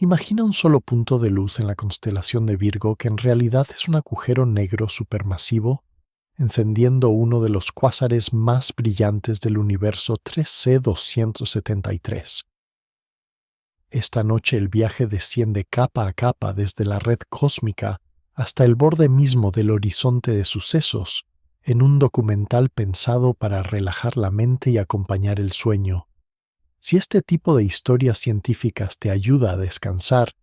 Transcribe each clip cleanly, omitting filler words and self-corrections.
Imagina un solo punto de luz en la constelación de Virgo que en realidad es un agujero negro supermasivo encendiendo uno de los cuásares más brillantes del universo 3C273. Esta noche el viaje desciende capa a capa desde la red cósmica hasta el borde mismo del horizonte de sucesos, en un documental pensado para relajar la mente y acompañar el sueño. Si este tipo de historias científicas te ayuda a descansar,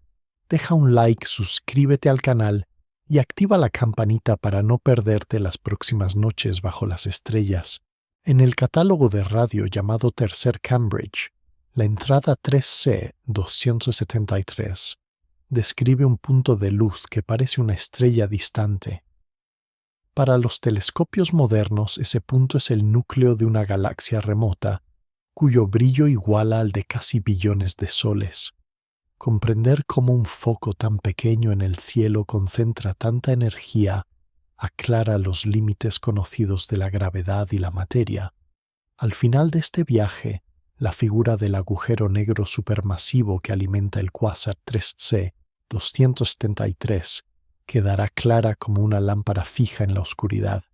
deja un like, suscríbete al canal y activa la campanita para no perderte las próximas noches bajo las estrellas. En el catálogo de radio llamado Tercer Cambridge, la entrada 3C273 describe un punto de luz que parece una estrella distante. Para los telescopios modernos, ese punto es el núcleo de una galaxia remota, cuyo brillo iguala al de casi billones de soles. Comprender cómo un foco tan pequeño en el cielo concentra tanta energía aclara los límites conocidos de la gravedad y la materia. Al final de este viaje, la figura del agujero negro supermasivo que alimenta el cuásar 3C273 quedará clara como una lámpara fija en la oscuridad.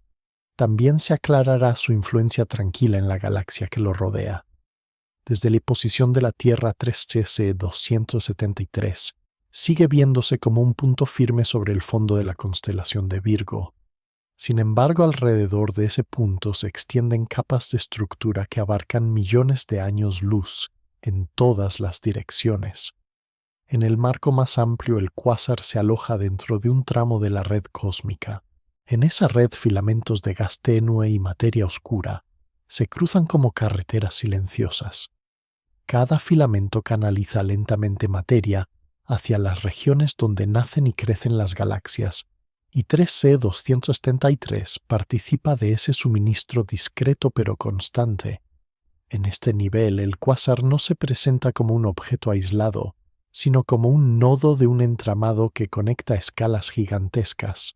También se aclarará su influencia tranquila en la galaxia que lo rodea. Desde la posición de la Tierra 3CC273, sigue viéndose como un punto firme sobre el fondo de la constelación de Virgo. Sin embargo, alrededor de ese punto se extienden capas de estructura que abarcan millones de años luz en todas las direcciones. En el marco más amplio, el cuásar se aloja dentro de un tramo de la red cósmica. En esa red, filamentos de gas tenue y materia oscura se cruzan como carreteras silenciosas. Cada filamento canaliza lentamente materia hacia las regiones donde nacen y crecen las galaxias, y 3C273 participa de ese suministro discreto pero constante. En este nivel, el cuásar no se presenta como un objeto aislado, sino como un nodo de un entramado que conecta escalas gigantescas.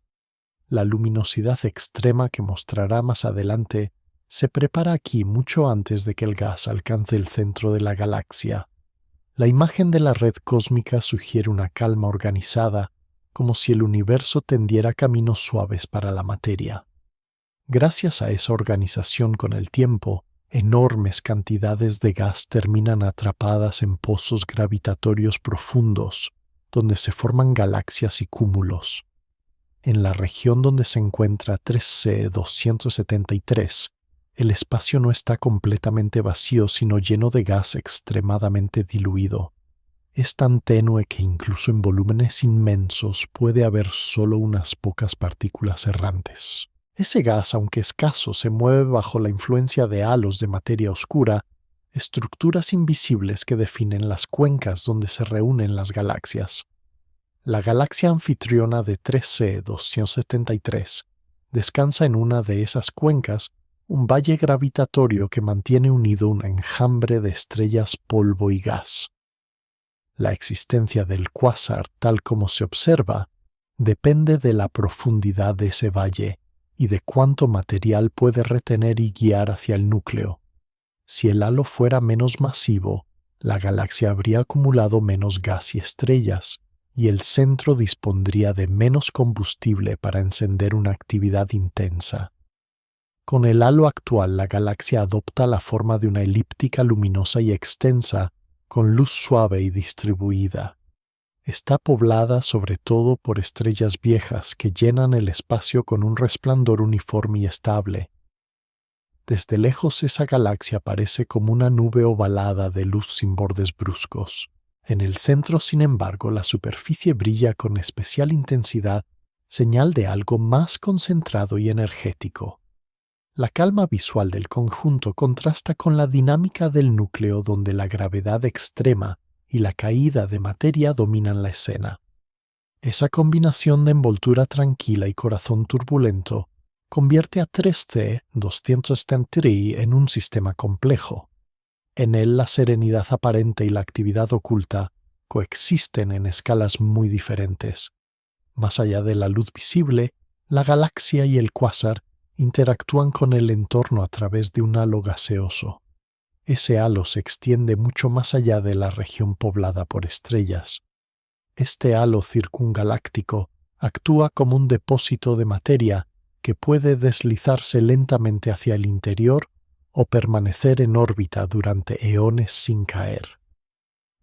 La luminosidad extrema que mostrará más adelante se prepara aquí mucho antes de que el gas alcance el centro de la galaxia. La imagen de la red cósmica sugiere una calma organizada, como si el universo tendiera caminos suaves para la materia. Gracias a esa organización con el tiempo, enormes cantidades de gas terminan atrapadas en pozos gravitatorios profundos, donde se forman galaxias y cúmulos. En la región donde se encuentra 3C273, el espacio no está completamente vacío, sino lleno de gas extremadamente diluido. Es tan tenue que incluso en volúmenes inmensos puede haber solo unas pocas partículas errantes. Ese gas, aunque escaso, se mueve bajo la influencia de halos de materia oscura, estructuras invisibles que definen las cuencas donde se reúnen las galaxias. La galaxia anfitriona de 3C273 descansa en una de esas cuencas, un valle gravitatorio que mantiene unido un enjambre de estrellas, polvo y gas. La existencia del cuásar, tal como se observa, depende de la profundidad de ese valle y de cuánto material puede retener y guiar hacia el núcleo. Si el halo fuera menos masivo, la galaxia habría acumulado menos gas y estrellas, y el centro dispondría de menos combustible para encender una actividad intensa. Con el halo actual, la galaxia adopta la forma de una elíptica luminosa y extensa, con luz suave y distribuida. Está poblada sobre todo por estrellas viejas que llenan el espacio con un resplandor uniforme y estable. Desde lejos esa galaxia parece como una nube ovalada de luz sin bordes bruscos. En el centro, sin embargo, la superficie brilla con especial intensidad, señal de algo más concentrado y energético. La calma visual del conjunto contrasta con la dinámica del núcleo donde la gravedad extrema y la caída de materia dominan la escena. Esa combinación de envoltura tranquila y corazón turbulento convierte a 3C273 en un sistema complejo. En él la serenidad aparente y la actividad oculta coexisten en escalas muy diferentes. Más allá de la luz visible, la galaxia y el cuásar interactúan con el entorno a través de un halo gaseoso. Ese halo se extiende mucho más allá de la región poblada por estrellas. Este halo circungaláctico actúa como un depósito de materia que puede deslizarse lentamente hacia el interior o permanecer en órbita durante eones sin caer.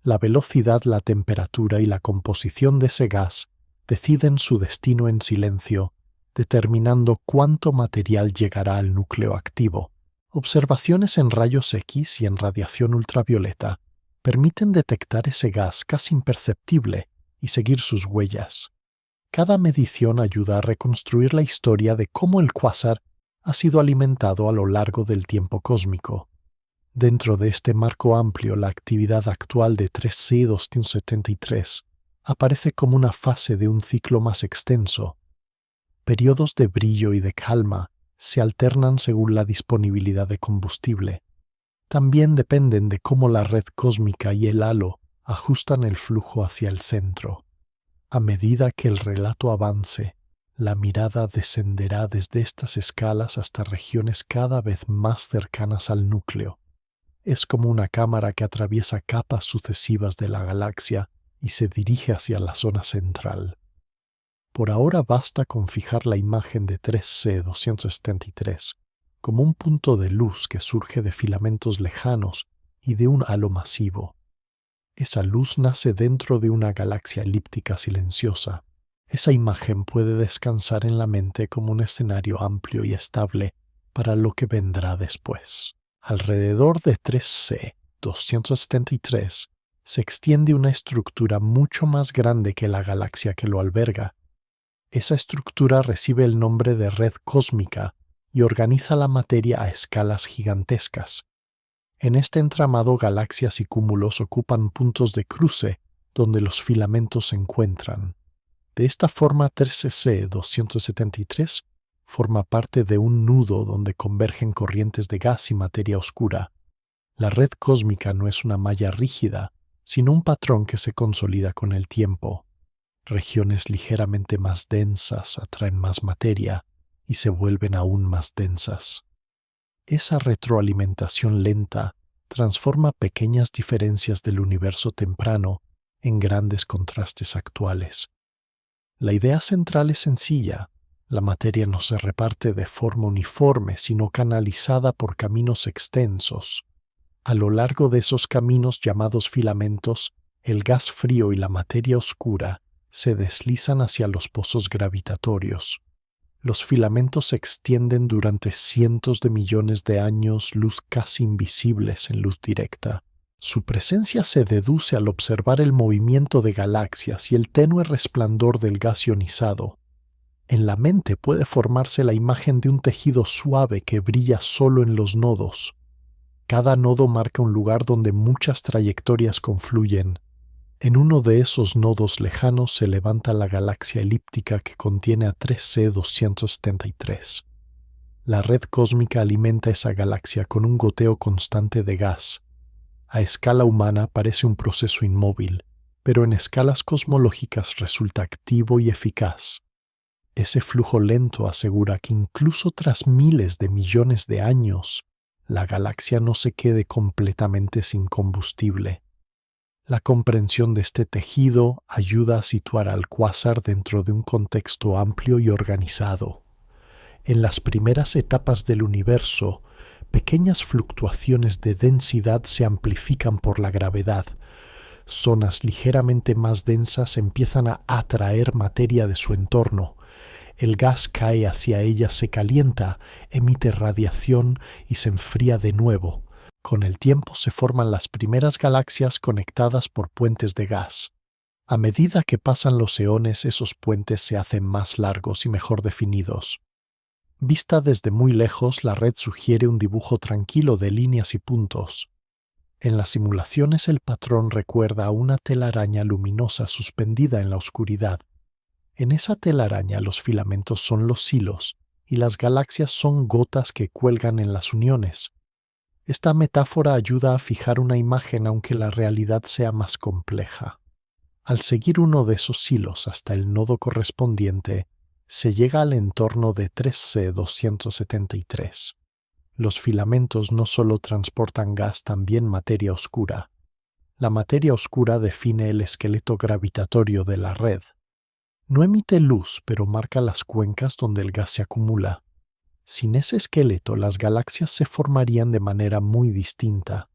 La velocidad, la temperatura y la composición de ese gas deciden su destino en silencio, determinando cuánto material llegará al núcleo activo. Observaciones en rayos X y en radiación ultravioleta permiten detectar ese gas casi imperceptible y seguir sus huellas. Cada medición ayuda a reconstruir la historia de cómo el cuásar ha sido alimentado a lo largo del tiempo cósmico. Dentro de este marco amplio, la actividad actual de 3C273 aparece como una fase de un ciclo más extenso. Periodos de brillo y de calma se alternan según la disponibilidad de combustible. También dependen de cómo la red cósmica y el halo ajustan el flujo hacia el centro. A medida que el relato avance, la mirada descenderá desde estas escalas hasta regiones cada vez más cercanas al núcleo. Es como una cámara que atraviesa capas sucesivas de la galaxia y se dirige hacia la zona central. Por ahora basta con fijar la imagen de 3C273 como un punto de luz que surge de filamentos lejanos y de un halo masivo. Esa luz nace dentro de una galaxia elíptica silenciosa. Esa imagen puede descansar en la mente como un escenario amplio y estable para lo que vendrá después. Alrededor de 3C273 se extiende una estructura mucho más grande que la galaxia que lo alberga. Esa estructura recibe el nombre de red cósmica y organiza la materia a escalas gigantescas. En este entramado, galaxias y cúmulos ocupan puntos de cruce donde los filamentos se encuentran. De esta forma, 3C273 forma parte de un nudo donde convergen corrientes de gas y materia oscura. La red cósmica no es una malla rígida, sino un patrón que se consolida con el tiempo. Regiones ligeramente más densas atraen más materia y se vuelven aún más densas. Esa retroalimentación lenta transforma pequeñas diferencias del universo temprano en grandes contrastes actuales. La idea central es sencilla. La materia no se reparte de forma uniforme, sino canalizada por caminos extensos. A lo largo de esos caminos llamados filamentos, el gas frío y la materia oscura se deslizan hacia los pozos gravitatorios. Los filamentos se extienden durante cientos de millones de años luz casi invisibles en luz directa. Su presencia se deduce al observar el movimiento de galaxias y el tenue resplandor del gas ionizado. En la mente puede formarse la imagen de un tejido suave que brilla solo en los nodos. Cada nodo marca un lugar donde muchas trayectorias confluyen. En uno de esos nodos lejanos se levanta la galaxia elíptica que contiene a 3C273. La red cósmica alimenta esa galaxia con un goteo constante de gas. A escala humana parece un proceso inmóvil, pero en escalas cosmológicas resulta activo y eficaz. Ese flujo lento asegura que incluso tras miles de millones de años, la galaxia no se quede completamente sin combustible. La comprensión de este tejido ayuda a situar al cuásar dentro de un contexto amplio y organizado. En las primeras etapas del universo, pequeñas fluctuaciones de densidad se amplifican por la gravedad. Zonas ligeramente más densas empiezan a atraer materia de su entorno. El gas cae hacia ella, se calienta, emite radiación y se enfría de nuevo. Con el tiempo se forman las primeras galaxias conectadas por puentes de gas. A medida que pasan los eones, esos puentes se hacen más largos y mejor definidos. Vista desde muy lejos, la red sugiere un dibujo tranquilo de líneas y puntos. En las simulaciones el patrón recuerda a una telaraña luminosa suspendida en la oscuridad. En esa telaraña los filamentos son los hilos y las galaxias son gotas que cuelgan en las uniones. Esta metáfora ayuda a fijar una imagen aunque la realidad sea más compleja. Al seguir uno de esos hilos hasta el nodo correspondiente, se llega al entorno de 3C273. Los filamentos no solo transportan gas, también materia oscura. La materia oscura define el esqueleto gravitatorio de la red. No emite luz, pero marca las cuencas donde el gas se acumula. Sin ese esqueleto, las galaxias se formarían de manera muy distinta.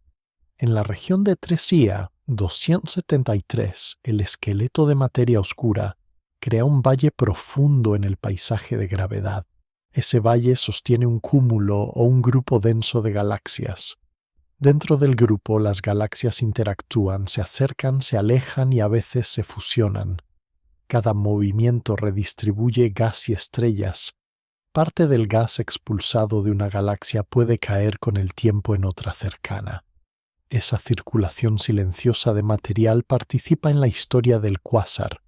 En la región de 3IA 273, el esqueleto de materia oscura crea un valle profundo en el paisaje de gravedad. Ese valle sostiene un cúmulo o un grupo denso de galaxias. Dentro del grupo, las galaxias interactúan, se acercan, se alejan y a veces se fusionan. Cada movimiento redistribuye gas y estrellas. Parte del gas expulsado de una galaxia puede caer con el tiempo en otra cercana. Esa circulación silenciosa de material participa en la historia del cuásar.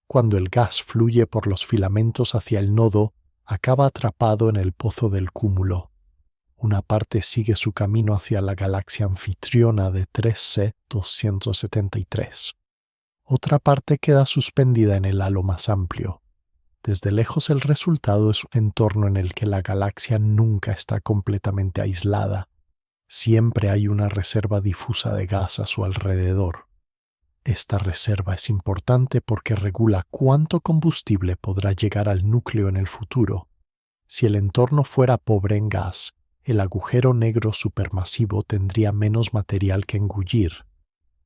Cuando el gas fluye por los filamentos hacia el nodo, acaba atrapado en el pozo del cúmulo. Una parte sigue su camino hacia la galaxia anfitriona de 3C 273. Otra parte queda suspendida en el halo más amplio. Desde lejos el resultado es un entorno en el que la galaxia nunca está completamente aislada. Siempre hay una reserva difusa de gas a su alrededor. Esta reserva es importante porque regula cuánto combustible podrá llegar al núcleo en el futuro. Si el entorno fuera pobre en gas, el agujero negro supermasivo tendría menos material que engullir.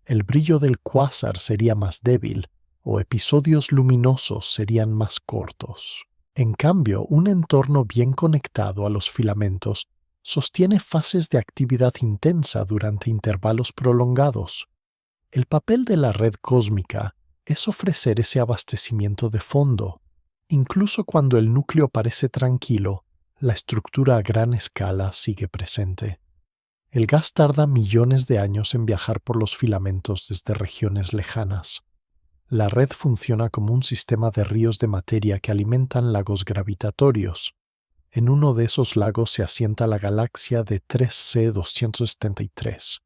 El brillo del cuásar sería más débil, o episodios luminosos serían más cortos. En cambio, un entorno bien conectado a los filamentos sostiene fases de actividad intensa durante intervalos prolongados. El papel de la red cósmica es ofrecer ese abastecimiento de fondo. Incluso cuando el núcleo parece tranquilo, la estructura a gran escala sigue presente. El gas tarda millones de años en viajar por los filamentos desde regiones lejanas. La red funciona como un sistema de ríos de materia que alimentan lagos gravitatorios. En uno de esos lagos se asienta la galaxia de 3C 273.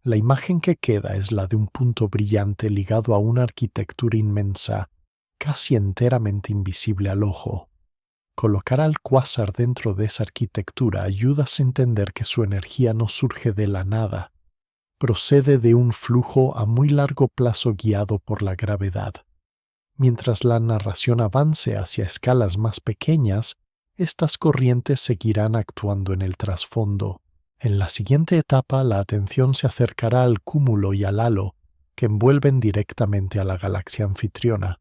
La imagen que queda es la de un punto brillante ligado a una arquitectura inmensa, casi enteramente invisible al ojo. Colocar al cuásar dentro de esa arquitectura ayuda a entender que su energía no surge de la nada. Procede de un flujo a muy largo plazo guiado por la gravedad. Mientras la narración avance hacia escalas más pequeñas, estas corrientes seguirán actuando en el trasfondo. En la siguiente etapa, la atención se acercará al cúmulo y al halo, que envuelven directamente a la galaxia anfitriona.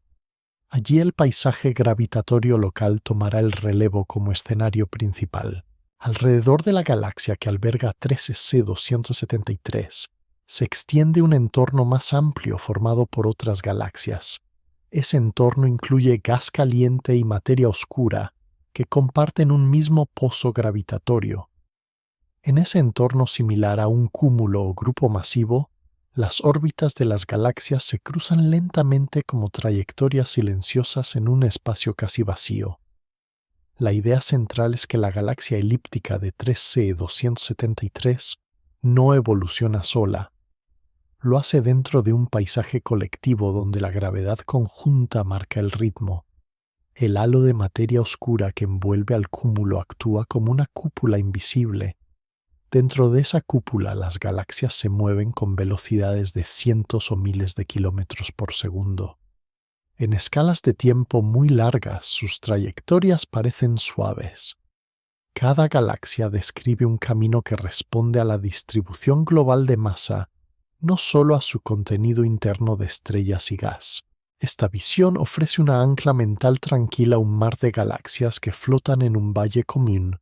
Allí el paisaje gravitatorio local tomará el relevo como escenario principal. Alrededor de la galaxia que alberga 13C 273, se extiende un entorno más amplio formado por otras galaxias. Ese entorno incluye gas caliente y materia oscura, que comparten un mismo pozo gravitatorio. En ese entorno similar a un cúmulo o grupo masivo, las órbitas de las galaxias se cruzan lentamente como trayectorias silenciosas en un espacio casi vacío. La idea central es que la galaxia elíptica de 3C 273 no evoluciona sola. Lo hace dentro de un paisaje colectivo donde la gravedad conjunta marca el ritmo. El halo de materia oscura que envuelve al cúmulo actúa como una cúpula invisible. Dentro de esa cúpula las galaxias se mueven con velocidades de cientos o miles de kilómetros por segundo. En escalas de tiempo muy largas, sus trayectorias parecen suaves. Cada galaxia describe un camino que responde a la distribución global de masa, no solo a su contenido interno de estrellas y gas. Esta visión ofrece una ancla mental tranquila a un mar de galaxias que flotan en un valle común,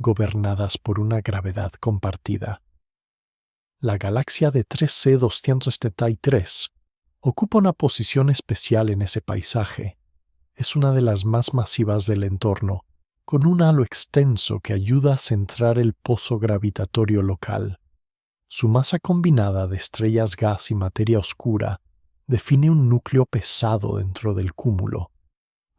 gobernadas por una gravedad compartida. La galaxia de 3C 273 ocupa una posición especial en ese paisaje. Es una de las más masivas del entorno, con un halo extenso que ayuda a centrar el pozo gravitatorio local. Su masa combinada de estrellas gas y materia oscura define un núcleo pesado dentro del cúmulo.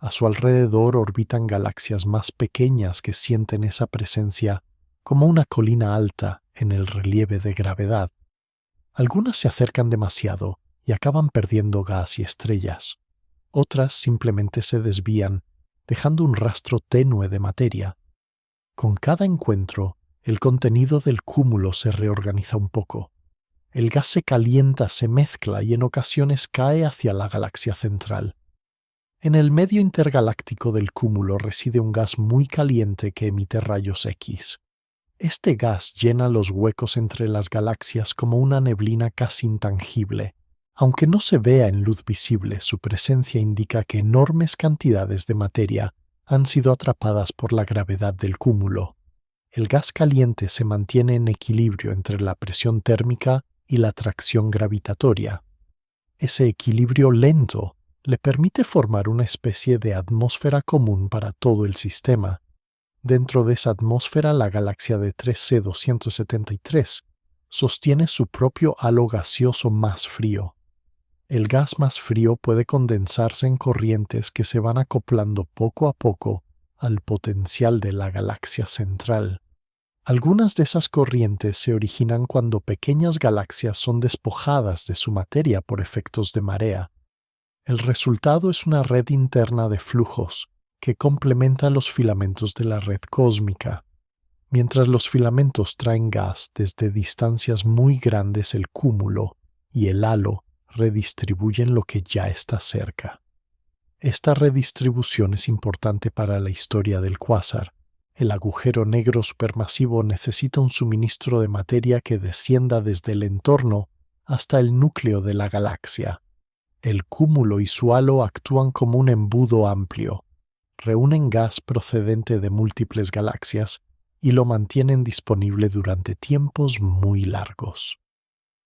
A su alrededor orbitan galaxias más pequeñas que sienten esa presencia como una colina alta en el relieve de gravedad. Algunas se acercan demasiado y acaban perdiendo gas y estrellas. Otras simplemente se desvían, dejando un rastro tenue de materia. Con cada encuentro, el contenido del cúmulo se reorganiza un poco. El gas se calienta, se mezcla y en ocasiones cae hacia la galaxia central. En el medio intergaláctico del cúmulo reside un gas muy caliente que emite rayos X. Este gas llena los huecos entre las galaxias como una neblina casi intangible. Aunque no se vea en luz visible, su presencia indica que enormes cantidades de materia han sido atrapadas por la gravedad del cúmulo. El gas caliente se mantiene en equilibrio entre la presión térmica y la atracción gravitatoria. Ese equilibrio lento le permite formar una especie de atmósfera común para todo el sistema. Dentro de esa atmósfera, la galaxia de 3C273 sostiene su propio halo gaseoso más frío. El gas más frío puede condensarse en corrientes que se van acoplando poco a poco al potencial de la galaxia central. Algunas de esas corrientes se originan cuando pequeñas galaxias son despojadas de su materia por efectos de marea. El resultado es una red interna de flujos que complementa los filamentos de la red cósmica. Mientras los filamentos traen gas desde distancias muy grandes, el cúmulo y el halo redistribuyen lo que ya está cerca. Esta redistribución es importante para la historia del cuásar. El agujero negro supermasivo necesita un suministro de materia que descienda desde el entorno hasta el núcleo de la galaxia. El cúmulo y su halo actúan como un embudo amplio. Reúnen gas procedente de múltiples galaxias y lo mantienen disponible durante tiempos muy largos.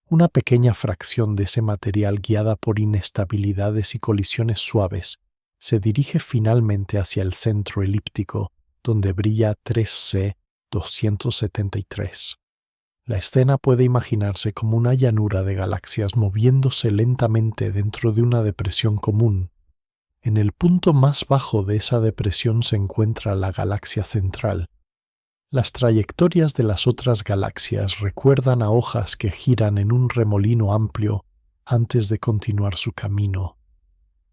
Una pequeña fracción de ese material, guiada por inestabilidades y colisiones suaves, se dirige finalmente hacia el centro elíptico, donde brilla 3C273. La escena puede imaginarse como una llanura de galaxias moviéndose lentamente dentro de una depresión común. En el punto más bajo de esa depresión se encuentra la galaxia central. Las trayectorias de las otras galaxias recuerdan a hojas que giran en un remolino amplio antes de continuar su camino.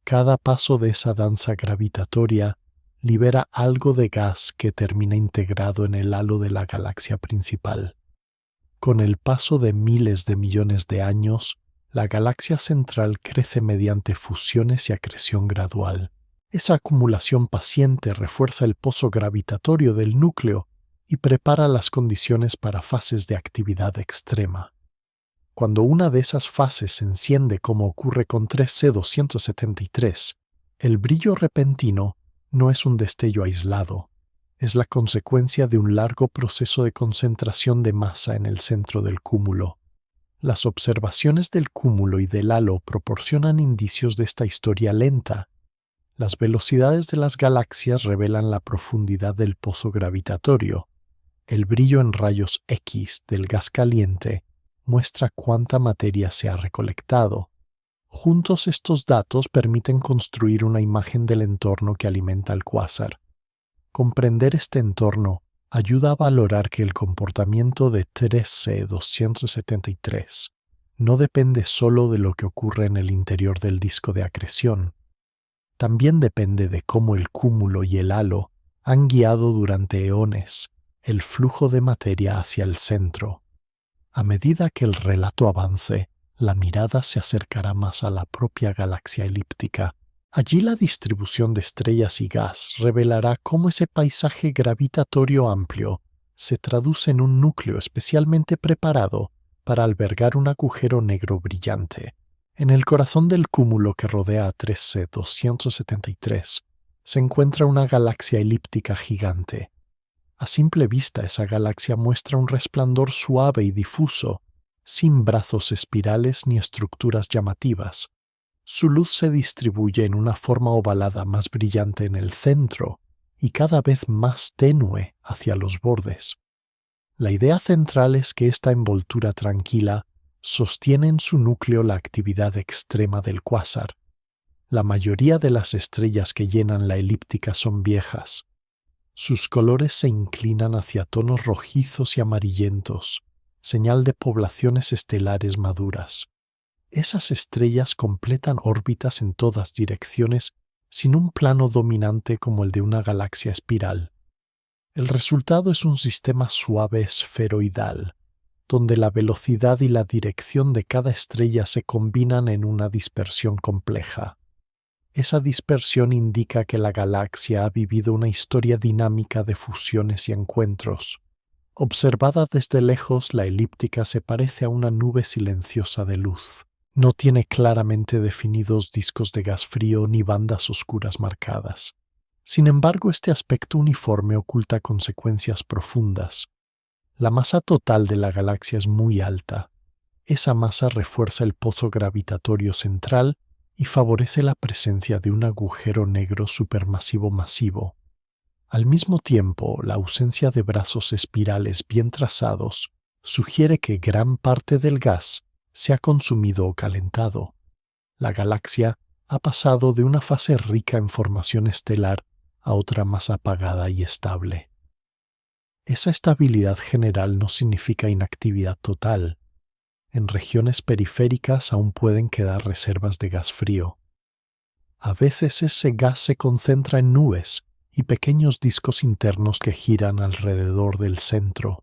Cada paso de esa danza gravitatoria libera algo de gas que termina integrado en el halo de la galaxia principal. Con el paso de miles de millones de años, la galaxia central crece mediante fusiones y acreción gradual. Esa acumulación paciente refuerza el pozo gravitatorio del núcleo y prepara las condiciones para fases de actividad extrema. Cuando una de esas fases se enciende, como ocurre con 3C273, el brillo repentino no es un destello aislado, es la consecuencia de un largo proceso de concentración de masa en el centro del cúmulo. Las observaciones del cúmulo y del halo proporcionan indicios de esta historia lenta. Las velocidades de las galaxias revelan la profundidad del pozo gravitatorio. El brillo en rayos X del gas caliente muestra cuánta materia se ha recolectado. Juntos, estos datos permiten construir una imagen del entorno que alimenta al cuásar. Comprender este entorno ayuda a valorar que el comportamiento de 3C273 no depende solo de lo que ocurre en el interior del disco de acreción. También depende de cómo el cúmulo y el halo han guiado durante eones el flujo de materia hacia el centro. A medida que el relato avance, la mirada se acercará más a la propia galaxia elíptica. Allí la distribución de estrellas y gas revelará cómo ese paisaje gravitatorio amplio se traduce en un núcleo especialmente preparado para albergar un agujero negro brillante. En el corazón del cúmulo que rodea a 3C273 se encuentra una galaxia elíptica gigante. A simple vista, esa galaxia muestra un resplandor suave y difuso, sin brazos espirales ni estructuras llamativas. Su luz se distribuye en una forma ovalada más brillante en el centro y cada vez más tenue hacia los bordes. La idea central es que esta envoltura tranquila sostiene en su núcleo la actividad extrema del cuásar. La mayoría de las estrellas que llenan la elíptica son viejas. Sus colores se inclinan hacia tonos rojizos y amarillentos, señal de poblaciones estelares maduras. Esas estrellas completan órbitas en todas direcciones sin un plano dominante como el de una galaxia espiral. El resultado es un sistema suave esferoidal, donde la velocidad y la dirección de cada estrella se combinan en una dispersión compleja. Esa dispersión indica que la galaxia ha vivido una historia dinámica de fusiones y encuentros. Observada desde lejos, la elíptica se parece a una nube silenciosa de luz. No tiene claramente definidos discos de gas frío ni bandas oscuras marcadas. Sin embargo, este aspecto uniforme oculta consecuencias profundas. La masa total de la galaxia es muy alta. Esa masa refuerza el pozo gravitatorio central y favorece la presencia de un agujero negro supermasivo masivo. Al mismo tiempo, la ausencia de brazos espirales bien trazados sugiere que gran parte del gas se ha consumido o calentado. La galaxia ha pasado de una fase rica en formación estelar a otra más apagada y estable. Esa estabilidad general no significa inactividad total. En regiones periféricas aún pueden quedar reservas de gas frío. A veces ese gas se concentra en nubes y pequeños discos internos que giran alrededor del centro.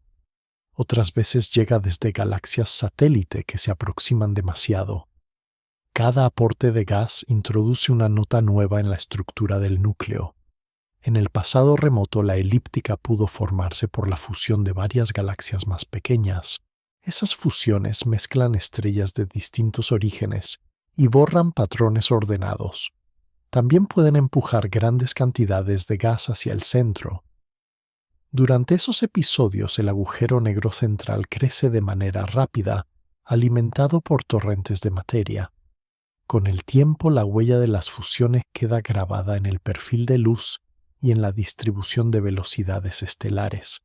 Otras veces llega desde galaxias satélite que se aproximan demasiado. Cada aporte de gas introduce una nota nueva en la estructura del núcleo. En el pasado remoto, la elíptica pudo formarse por la fusión de varias galaxias más pequeñas. Esas fusiones mezclan estrellas de distintos orígenes y borran patrones ordenados. También pueden empujar grandes cantidades de gas hacia el centro. Durante esos episodios, el agujero negro central crece de manera rápida, alimentado por torrentes de materia. Con el tiempo, la huella de las fusiones queda grabada en el perfil de luz y en la distribución de velocidades estelares.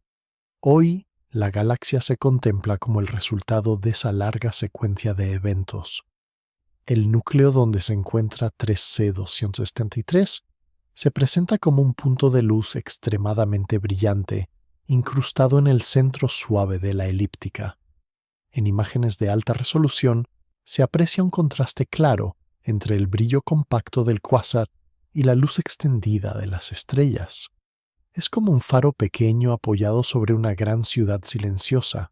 Hoy, la galaxia se contempla como el resultado de esa larga secuencia de eventos. El núcleo donde se encuentra 3C273 se presenta como un punto de luz extremadamente brillante, incrustado en el centro suave de la elíptica. En imágenes de alta resolución, se aprecia un contraste claro entre el brillo compacto del cuásar y la luz extendida de las estrellas. Es como un faro pequeño apoyado sobre una gran ciudad silenciosa.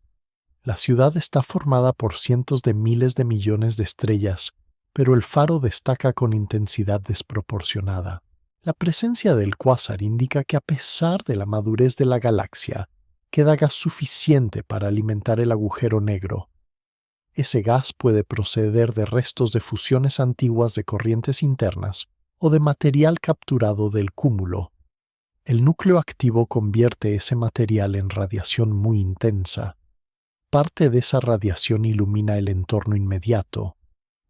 La ciudad está formada por cientos de miles de millones de estrellas, pero el faro destaca con intensidad desproporcionada. La presencia del cuásar indica que a pesar de la madurez de la galaxia, queda gas suficiente para alimentar el agujero negro. Ese gas puede proceder de restos de fusiones antiguas de corrientes internas o de material capturado del cúmulo. El núcleo activo convierte ese material en radiación muy intensa. Parte de esa radiación ilumina el entorno inmediato.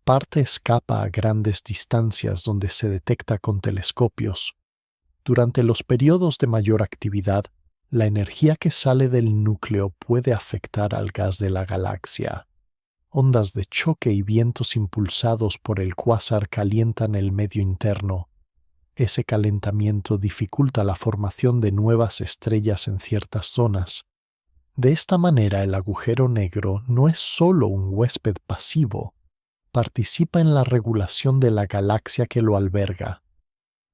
Parte escapa a grandes distancias donde se detecta con telescopios. Durante los periodos de mayor actividad, la energía que sale del núcleo puede afectar al gas de la galaxia. Ondas de choque y vientos impulsados por el cuásar calientan el medio interno. Ese calentamiento dificulta la formación de nuevas estrellas en ciertas zonas. De esta manera, el agujero negro no es solo un huésped pasivo, participa en la regulación de la galaxia que lo alberga.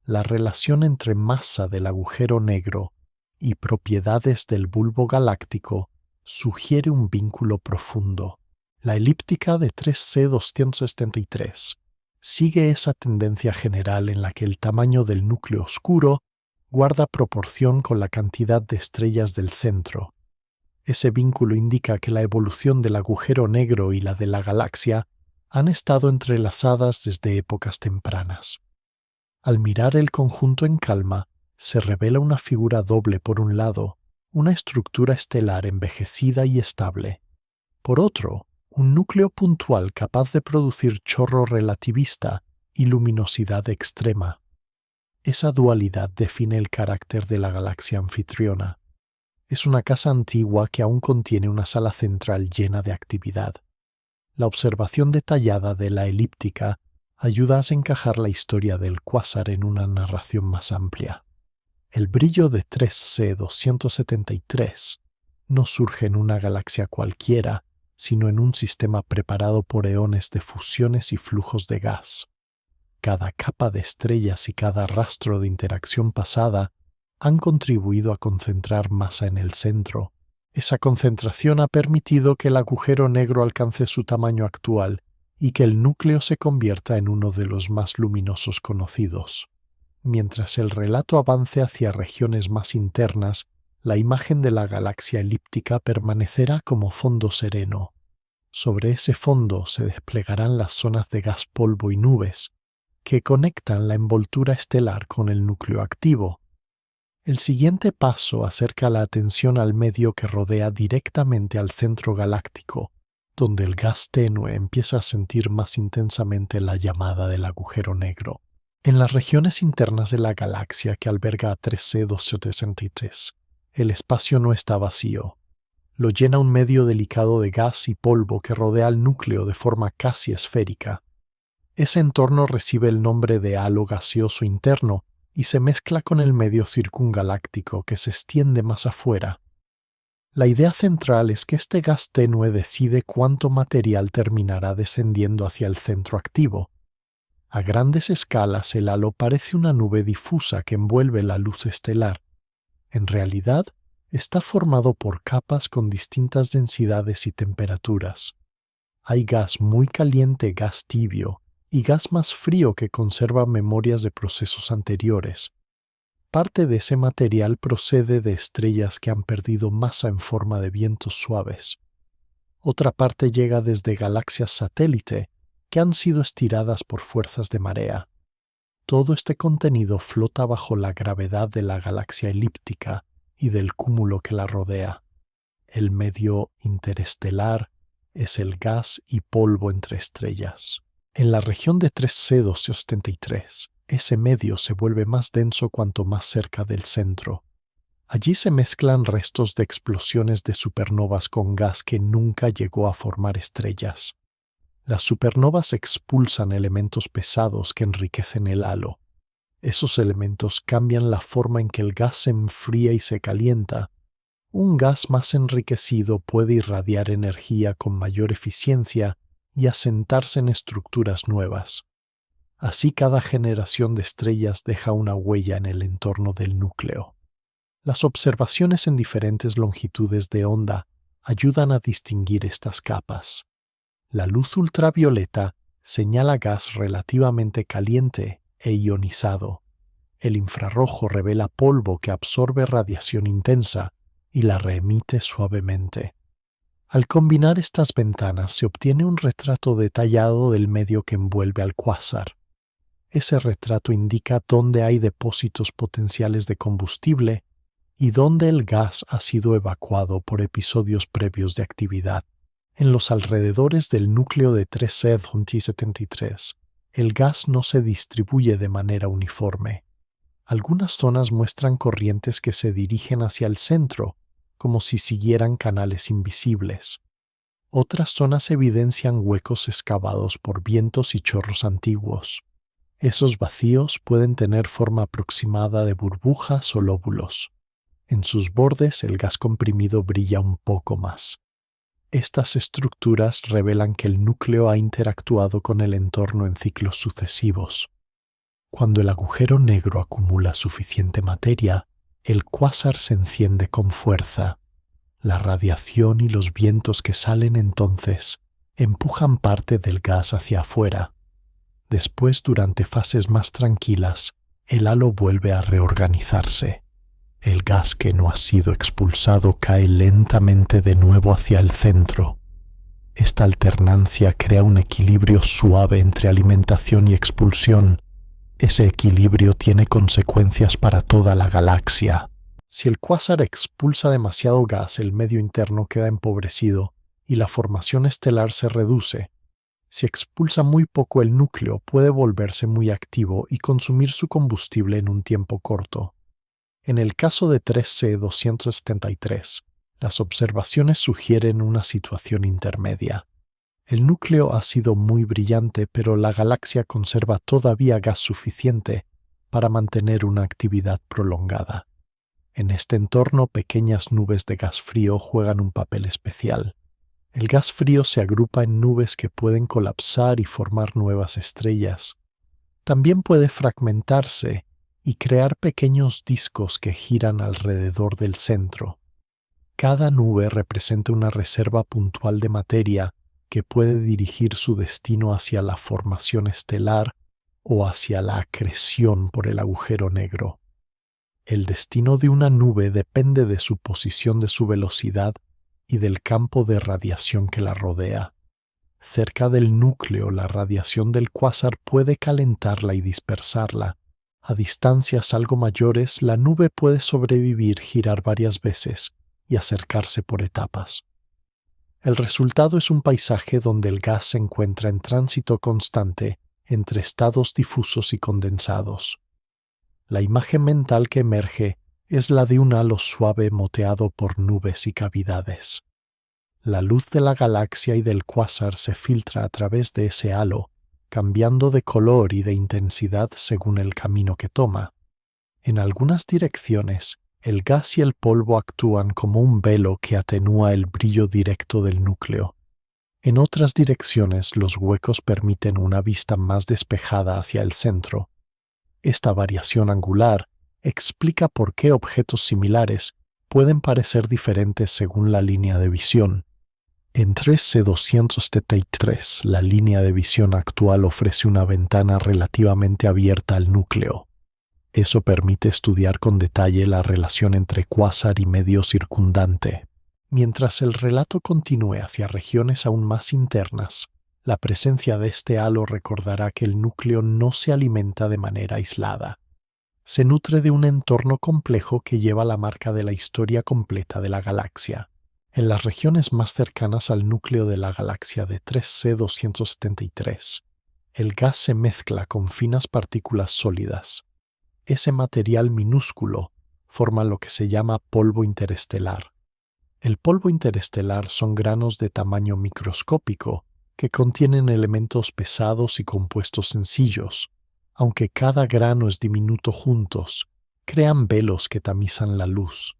La relación entre masa del agujero negro y propiedades del bulbo galáctico sugiere un vínculo profundo. La elíptica de 3C273 sigue esa tendencia general en la que el tamaño del núcleo oscuro guarda proporción con la cantidad de estrellas del centro. Ese vínculo indica que la evolución del agujero negro y la de la galaxia han estado entrelazadas desde épocas tempranas. Al mirar el conjunto en calma, se revela una figura doble por un lado, una estructura estelar envejecida y estable. Por otro, un núcleo puntual capaz de producir chorro relativista y luminosidad extrema. Esa dualidad define el carácter de la galaxia anfitriona. Es una casa antigua que aún contiene una sala central llena de actividad. La observación detallada de la elíptica ayuda a encajar la historia del cuásar en una narración más amplia. El brillo de 3C273 no surge en una galaxia cualquiera, sino en un sistema preparado por eones de fusiones y flujos de gas. Cada capa de estrellas y cada rastro de interacción pasada han contribuido a concentrar masa en el centro. Esa concentración ha permitido que el agujero negro alcance su tamaño actual y que el núcleo se convierta en uno de los más luminosos conocidos. Mientras el relato avance hacia regiones más internas, la imagen de la galaxia elíptica permanecerá como fondo sereno. Sobre ese fondo se desplegarán las zonas de gas, polvo y nubes, que conectan la envoltura estelar con el núcleo activo. El siguiente paso acerca la atención al medio que rodea directamente al centro galáctico, donde el gas tenue empieza a sentir más intensamente la llamada del agujero negro. En las regiones internas de la galaxia que alberga a 3C263, el espacio no está vacío. Lo llena un medio delicado de gas y polvo que rodea al núcleo de forma casi esférica. Ese entorno recibe el nombre de halo gaseoso interno y se mezcla con el medio circungaláctico que se extiende más afuera. La idea central es que este gas tenue decide cuánto material terminará descendiendo hacia el centro activo. A grandes escalas el halo parece una nube difusa que envuelve la luz estelar. En realidad, está formado por capas con distintas densidades y temperaturas. Hay gas muy caliente, gas tibio, y gas más frío que conserva memorias de procesos anteriores. Parte de ese material procede de estrellas que han perdido masa en forma de vientos suaves. Otra parte llega desde galaxias satélite que han sido estiradas por fuerzas de marea. Todo este contenido flota bajo la gravedad de la galaxia elíptica y del cúmulo que la rodea. El medio interestelar es el gas y polvo entre estrellas. En la región de 3C273, ese medio se vuelve más denso cuanto más cerca del centro. Allí se mezclan restos de explosiones de supernovas con gas que nunca llegó a formar estrellas. Las supernovas expulsan elementos pesados que enriquecen el halo. Esos elementos cambian la forma en que el gas se enfría y se calienta. Un gas más enriquecido puede irradiar energía con mayor eficiencia y asentarse en estructuras nuevas. Así cada generación de estrellas deja una huella en el entorno del núcleo. Las observaciones en diferentes longitudes de onda ayudan a distinguir estas capas. La luz ultravioleta señala gas relativamente caliente e ionizado. El infrarrojo revela polvo que absorbe radiación intensa y la reemite suavemente. Al combinar estas ventanas se obtiene un retrato detallado del medio que envuelve al cuásar. Ese retrato indica dónde hay depósitos potenciales de combustible y dónde el gas ha sido evacuado por episodios previos de actividad. En los alrededores del núcleo de 3C273, el gas no se distribuye de manera uniforme. Algunas zonas muestran corrientes que se dirigen hacia el centro, como si siguieran canales invisibles. Otras zonas evidencian huecos excavados por vientos y chorros antiguos. Esos vacíos pueden tener forma aproximada de burbujas o lóbulos. En sus bordes el gas comprimido brilla un poco más. Estas estructuras revelan que el núcleo ha interactuado con el entorno en ciclos sucesivos. Cuando el agujero negro acumula suficiente materia, el cuásar se enciende con fuerza. La radiación y los vientos que salen entonces empujan parte del gas hacia afuera. Después, durante fases más tranquilas, el halo vuelve a reorganizarse. El gas que no ha sido expulsado cae lentamente de nuevo hacia el centro. Esta alternancia crea un equilibrio suave entre alimentación y expulsión. Ese equilibrio tiene consecuencias para toda la galaxia. Si el cuásar expulsa demasiado gas, el medio interno queda empobrecido y la formación estelar se reduce. Si expulsa muy poco, el núcleo puede volverse muy activo y consumir su combustible en un tiempo corto. En el caso de 3C273, las observaciones sugieren una situación intermedia. El núcleo ha sido muy brillante, pero la galaxia conserva todavía gas suficiente para mantener una actividad prolongada. En este entorno, pequeñas nubes de gas frío juegan un papel especial. El gas frío se agrupa en nubes que pueden colapsar y formar nuevas estrellas. También puede fragmentarse y crear pequeños discos que giran alrededor del centro. Cada nube representa una reserva puntual de materia que puede dirigir su destino hacia la formación estelar o hacia la acreción por el agujero negro. El destino de una nube depende de su posición, de su velocidad y del campo de radiación que la rodea. Cerca del núcleo, la radiación del cuásar puede calentarla y dispersarla. A distancias algo mayores, la nube puede sobrevivir, girar varias veces y acercarse por etapas. El resultado es un paisaje donde el gas se encuentra en tránsito constante entre estados difusos y condensados. La imagen mental que emerge es la de un halo suave moteado por nubes y cavidades. La luz de la galaxia y del cuásar se filtra a través de ese halo, cambiando de color y de intensidad según el camino que toma. En algunas direcciones, el gas y el polvo actúan como un velo que atenúa el brillo directo del núcleo. En otras direcciones, los huecos permiten una vista más despejada hacia el centro. Esta variación angular explica por qué objetos similares pueden parecer diferentes según la línea de visión. En 3C273, la línea de visión actual ofrece una ventana relativamente abierta al núcleo. Eso permite estudiar con detalle la relación entre cuásar y medio circundante. Mientras el relato continúe hacia regiones aún más internas, la presencia de este halo recordará que el núcleo no se alimenta de manera aislada. Se nutre de un entorno complejo que lleva la marca de la historia completa de la galaxia. En las regiones más cercanas al núcleo de la galaxia de 3C273, el gas se mezcla con finas partículas sólidas. Ese material minúsculo forma lo que se llama polvo interestelar. El polvo interestelar son granos de tamaño microscópico que contienen elementos pesados y compuestos sencillos. Aunque cada grano es diminuto juntos, crean velos que tamizan la luz.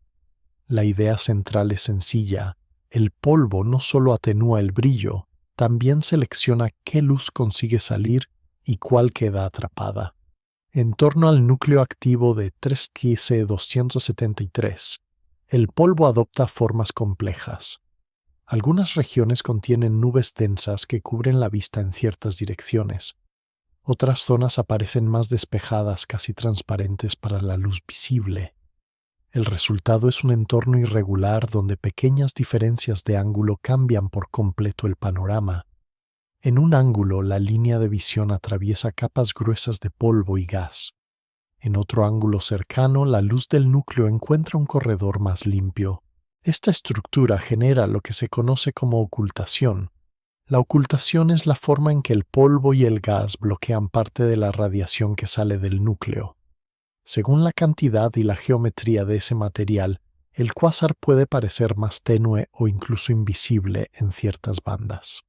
La idea central es sencilla. El polvo no solo atenúa el brillo, también selecciona qué luz consigue salir y cuál queda atrapada. En torno al núcleo activo de 3C273, el polvo adopta formas complejas. Algunas regiones contienen nubes densas que cubren la vista en ciertas direcciones. Otras zonas aparecen más despejadas, casi transparentes para la luz visible. El resultado es un entorno irregular donde pequeñas diferencias de ángulo cambian por completo el panorama. En un ángulo, la línea de visión atraviesa capas gruesas de polvo y gas. En otro ángulo cercano, la luz del núcleo encuentra un corredor más limpio. Esta estructura genera lo que se conoce como ocultación. La ocultación es la forma en que el polvo y el gas bloquean parte de la radiación que sale del núcleo. Según la cantidad y la geometría de ese material, el cuásar puede parecer más tenue o incluso invisible en ciertas bandas.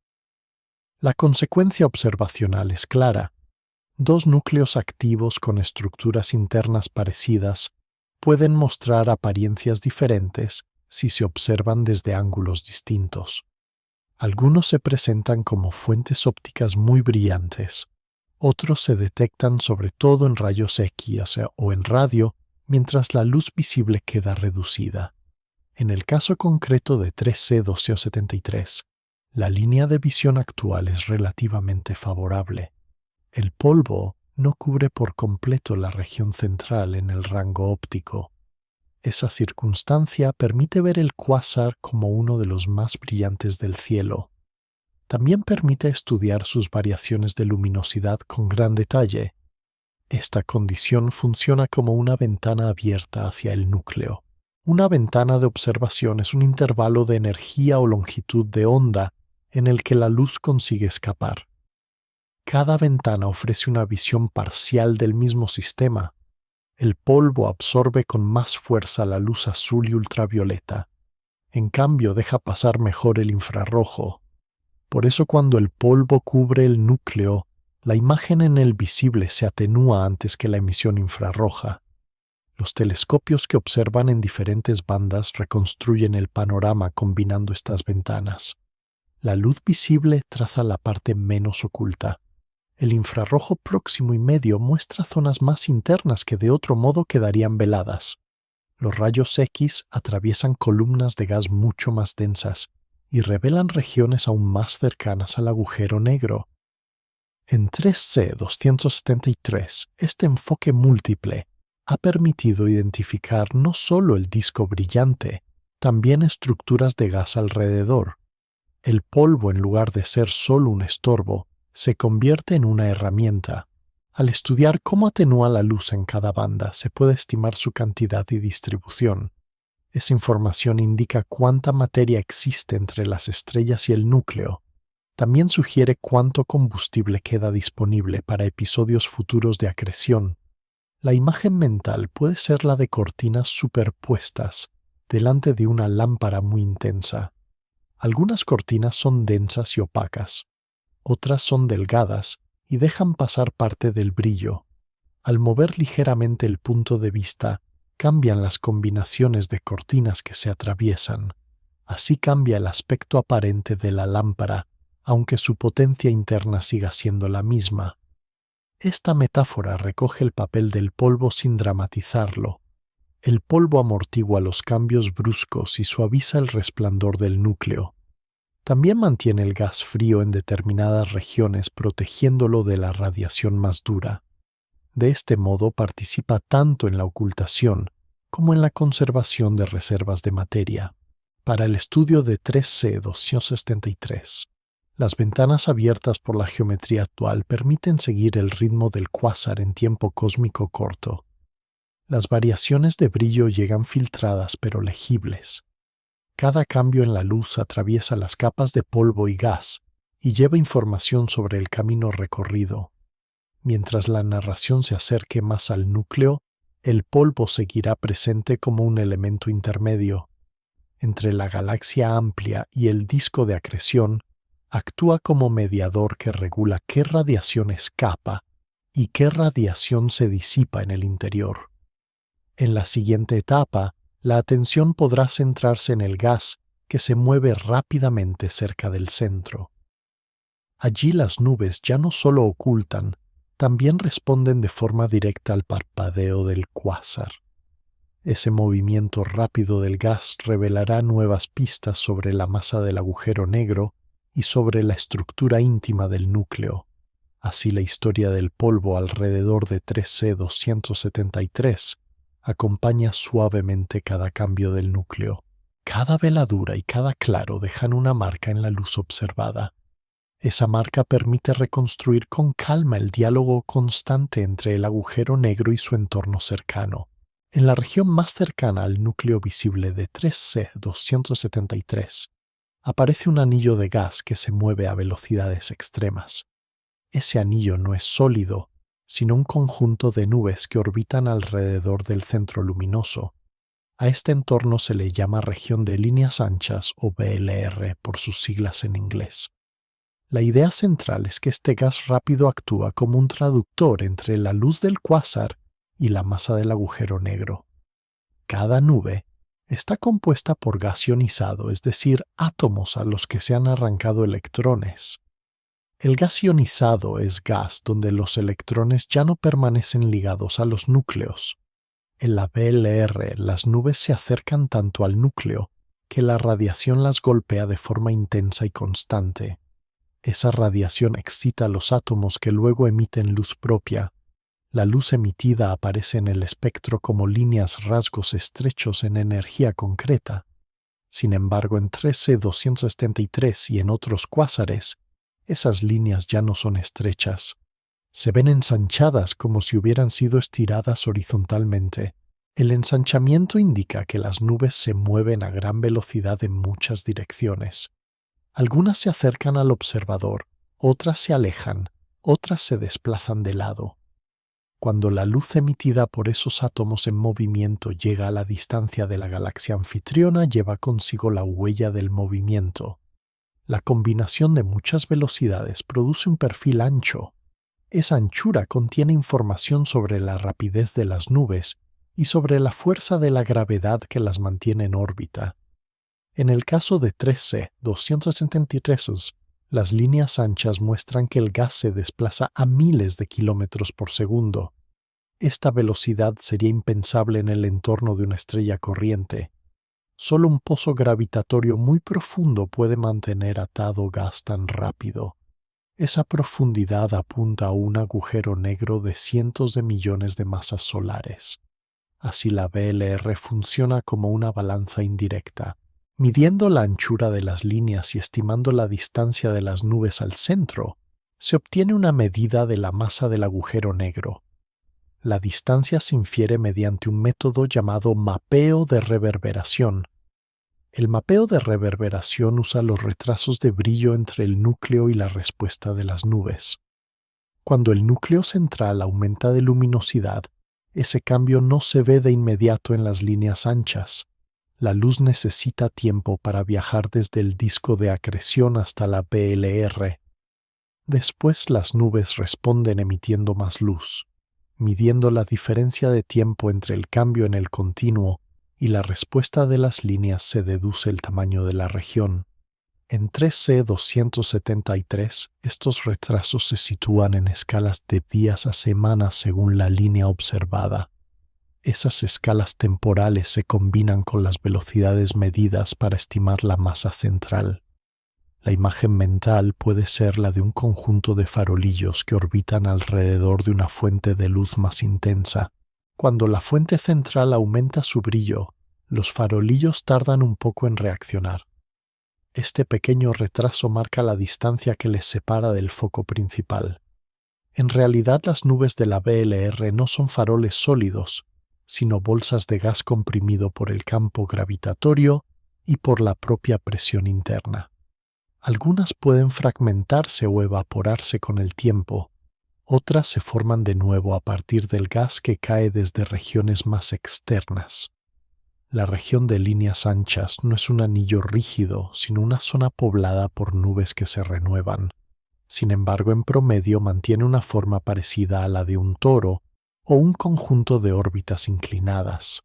La consecuencia observacional es clara. Dos núcleos activos con estructuras internas parecidas pueden mostrar apariencias diferentes si se observan desde ángulos distintos. Algunos se presentan como fuentes ópticas muy brillantes. Otros se detectan sobre todo en rayos X o en radio, mientras la luz visible queda reducida. En el caso concreto de 3C273, la línea de visión actual es relativamente favorable. El polvo no cubre por completo la región central en el rango óptico. Esa circunstancia permite ver el cuásar como uno de los más brillantes del cielo. También permite estudiar sus variaciones de luminosidad con gran detalle. Esta condición funciona como una ventana abierta hacia el núcleo. Una ventana de observación es un intervalo de energía o longitud de onda en el que la luz consigue escapar. Cada ventana ofrece una visión parcial del mismo sistema. El polvo absorbe con más fuerza la luz azul y ultravioleta. En cambio, deja pasar mejor el infrarrojo. Por eso cuando el polvo cubre el núcleo, la imagen en el visible se atenúa antes que la emisión infrarroja. Los telescopios que observan en diferentes bandas reconstruyen el panorama combinando estas ventanas. La luz visible traza la parte menos oculta. El infrarrojo próximo y medio muestra zonas más internas que de otro modo quedarían veladas. Los rayos X atraviesan columnas de gas mucho más densas y revelan regiones aún más cercanas al agujero negro. En 3C273, este enfoque múltiple ha permitido identificar no solo el disco brillante, también estructuras de gas alrededor. El polvo, en lugar de ser solo un estorbo, se convierte en una herramienta. Al estudiar cómo atenúa la luz en cada banda, se puede estimar su cantidad y distribución. Esa información indica cuánta materia existe entre las estrellas y el núcleo. También sugiere cuánto combustible queda disponible para episodios futuros de acreción. La imagen mental puede ser la de cortinas superpuestas delante de una lámpara muy intensa. Algunas cortinas son densas y opacas, otras son delgadas y dejan pasar parte del brillo. Al mover ligeramente el punto de vista, cambian las combinaciones de cortinas que se atraviesan. Así cambia el aspecto aparente de la lámpara, aunque su potencia interna siga siendo la misma. Esta metáfora recoge el papel del polvo sin dramatizarlo. El polvo amortigua los cambios bruscos y suaviza el resplandor del núcleo. También mantiene el gas frío en determinadas regiones, protegiéndolo de la radiación más dura. De este modo participa tanto en la ocultación como en la conservación de reservas de materia. Para el estudio de 3C273, las ventanas abiertas por la geometría actual permiten seguir el ritmo del cuásar en tiempo cósmico corto. Las variaciones de brillo llegan filtradas pero legibles. Cada cambio en la luz atraviesa las capas de polvo y gas y lleva información sobre el camino recorrido. Mientras la narración se acerque más al núcleo, el polvo seguirá presente como un elemento intermedio. Entre la galaxia amplia y el disco de acreción, actúa como mediador que regula qué radiación escapa y qué radiación se disipa en el interior. En la siguiente etapa, la atención podrá centrarse en el gas que se mueve rápidamente cerca del centro. Allí las nubes ya no solo ocultan, también responden de forma directa al parpadeo del cuásar. Ese movimiento rápido del gas revelará nuevas pistas sobre la masa del agujero negro y sobre la estructura íntima del núcleo. Así la historia del polvo alrededor de 3C273 acompaña suavemente cada cambio del núcleo. Cada veladura y cada claro dejan una marca en la luz observada. Esa marca permite reconstruir con calma el diálogo constante entre el agujero negro y su entorno cercano. En la región más cercana al núcleo visible de 3C273, aparece un anillo de gas que se mueve a velocidades extremas. Ese anillo no es sólido, sino un conjunto de nubes que orbitan alrededor del centro luminoso. A este entorno se le llama región de líneas anchas o BLR por sus siglas en inglés. La idea central es que este gas rápido actúa como un traductor entre la luz del cuásar y la masa del agujero negro. Cada nube está compuesta por gas ionizado, es decir, átomos a los que se han arrancado electrones. El gas ionizado es gas donde los electrones ya no permanecen ligados a los núcleos. En la BLR, las nubes se acercan tanto al núcleo que la radiación las golpea de forma intensa y constante. Esa radiación excita a los átomos que luego emiten luz propia. La luz emitida aparece en el espectro como líneas rasgos estrechos en energía concreta. Sin embargo, en 3C273 y en otros cuásares, esas líneas ya no son estrechas. Se ven ensanchadas como si hubieran sido estiradas horizontalmente. El ensanchamiento indica que las nubes se mueven a gran velocidad en muchas direcciones. Algunas se acercan al observador, otras se alejan, otras se desplazan de lado. Cuando la luz emitida por esos átomos en movimiento llega a la distancia de la galaxia anfitriona, lleva consigo la huella del movimiento. La combinación de muchas velocidades produce un perfil ancho. Esa anchura contiene información sobre la rapidez de las nubes y sobre la fuerza de la gravedad que las mantiene en órbita. En el caso de 3C273, las líneas anchas muestran que el gas se desplaza a miles de kilómetros por segundo. Esta velocidad sería impensable en el entorno de una estrella corriente. Solo un pozo gravitatorio muy profundo puede mantener atado gas tan rápido. Esa profundidad apunta a un agujero negro de cientos de millones de masas solares. Así la VLR funciona como una balanza indirecta. Midiendo la anchura de las líneas y estimando la distancia de las nubes al centro, se obtiene una medida de la masa del agujero negro. La distancia se infiere mediante un método llamado mapeo de reverberación. El mapeo de reverberación usa los retrasos de brillo entre el núcleo y la respuesta de las nubes. Cuando el núcleo central aumenta de luminosidad, ese cambio no se ve de inmediato en las líneas anchas. La luz necesita tiempo para viajar desde el disco de acreción hasta la VLR. Después las nubes responden emitiendo más luz, midiendo la diferencia de tiempo entre el cambio en el continuo y la respuesta de las líneas se deduce el tamaño de la región. En 3C273, estos retrasos se sitúan en escalas de días a semanas según la línea observada. Esas escalas temporales se combinan con las velocidades medidas para estimar la masa central. La imagen mental puede ser la de un conjunto de farolillos que orbitan alrededor de una fuente de luz más intensa. Cuando la fuente central aumenta su brillo, los farolillos tardan un poco en reaccionar. Este pequeño retraso marca la distancia que les separa del foco principal. En realidad, las nubes de la VLR no son faroles sólidos, sino bolsas de gas comprimido por el campo gravitatorio y por la propia presión interna. Algunas pueden fragmentarse o evaporarse con el tiempo, otras se forman de nuevo a partir del gas que cae desde regiones más externas. La región de líneas anchas no es un anillo rígido, sino una zona poblada por nubes que se renuevan. Sin embargo, en promedio mantiene una forma parecida a la de un toro o un conjunto de órbitas inclinadas.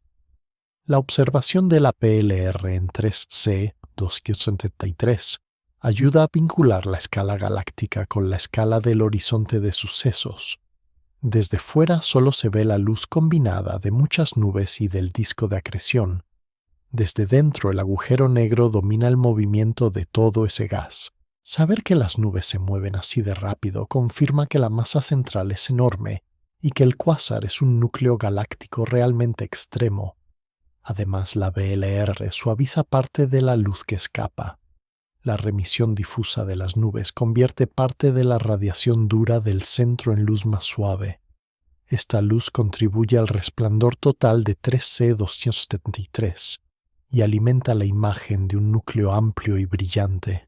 La observación de la PLR en 3C273 ayuda a vincular la escala galáctica con la escala del horizonte de sucesos. Desde fuera solo se ve la luz combinada de muchas nubes y del disco de acreción. Desde dentro el agujero negro domina el movimiento de todo ese gas. Saber que las nubes se mueven así de rápido confirma que la masa central es enorme y que el cuásar es un núcleo galáctico realmente extremo. Además, la VLR suaviza parte de la luz que escapa. La remisión difusa de las nubes convierte parte de la radiación dura del centro en luz más suave. Esta luz contribuye al resplandor total de 3C273 y alimenta la imagen de un núcleo amplio y brillante.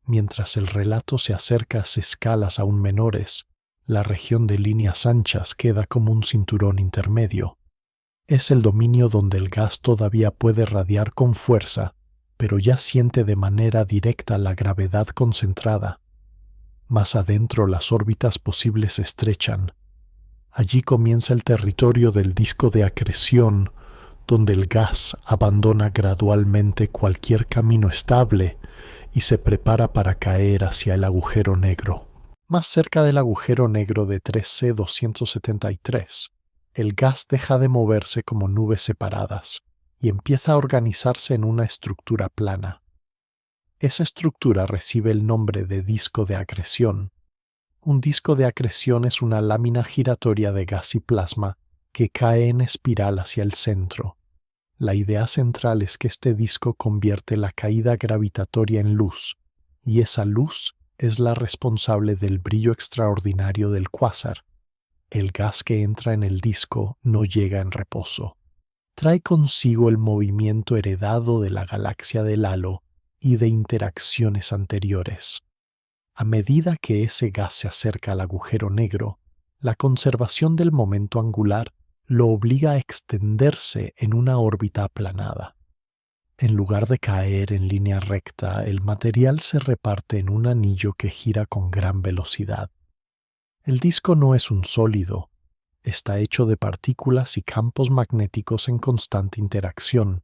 Mientras el relato se acerca a escalas aún menores, la región de líneas anchas queda como un cinturón intermedio. Es el dominio donde el gas todavía puede radiar con fuerza, pero ya siente de manera directa la gravedad concentrada. Más adentro las órbitas posibles se estrechan. Allí comienza el territorio del disco de acreción, donde el gas abandona gradualmente cualquier camino estable y se prepara para caer hacia el agujero negro. Más cerca del agujero negro de 3C273, el gas deja de moverse como nubes separadas y empieza a organizarse en una estructura plana. Esa estructura recibe el nombre de disco de acreción. Un disco de acreción es una lámina giratoria de gas y plasma que cae en espiral hacia el centro. La idea central es que este disco convierte la caída gravitatoria en luz, y esa luz es la responsable del brillo extraordinario del cuásar. El gas que entra en el disco no llega en reposo. Trae consigo el movimiento heredado de la galaxia del halo y de interacciones anteriores. A medida que ese gas se acerca al agujero negro, la conservación del momento angular lo obliga a extenderse en una órbita aplanada. En lugar de caer en línea recta, el material se reparte en un anillo que gira con gran velocidad. El disco no es un sólido. Está hecho de partículas y campos magnéticos en constante interacción.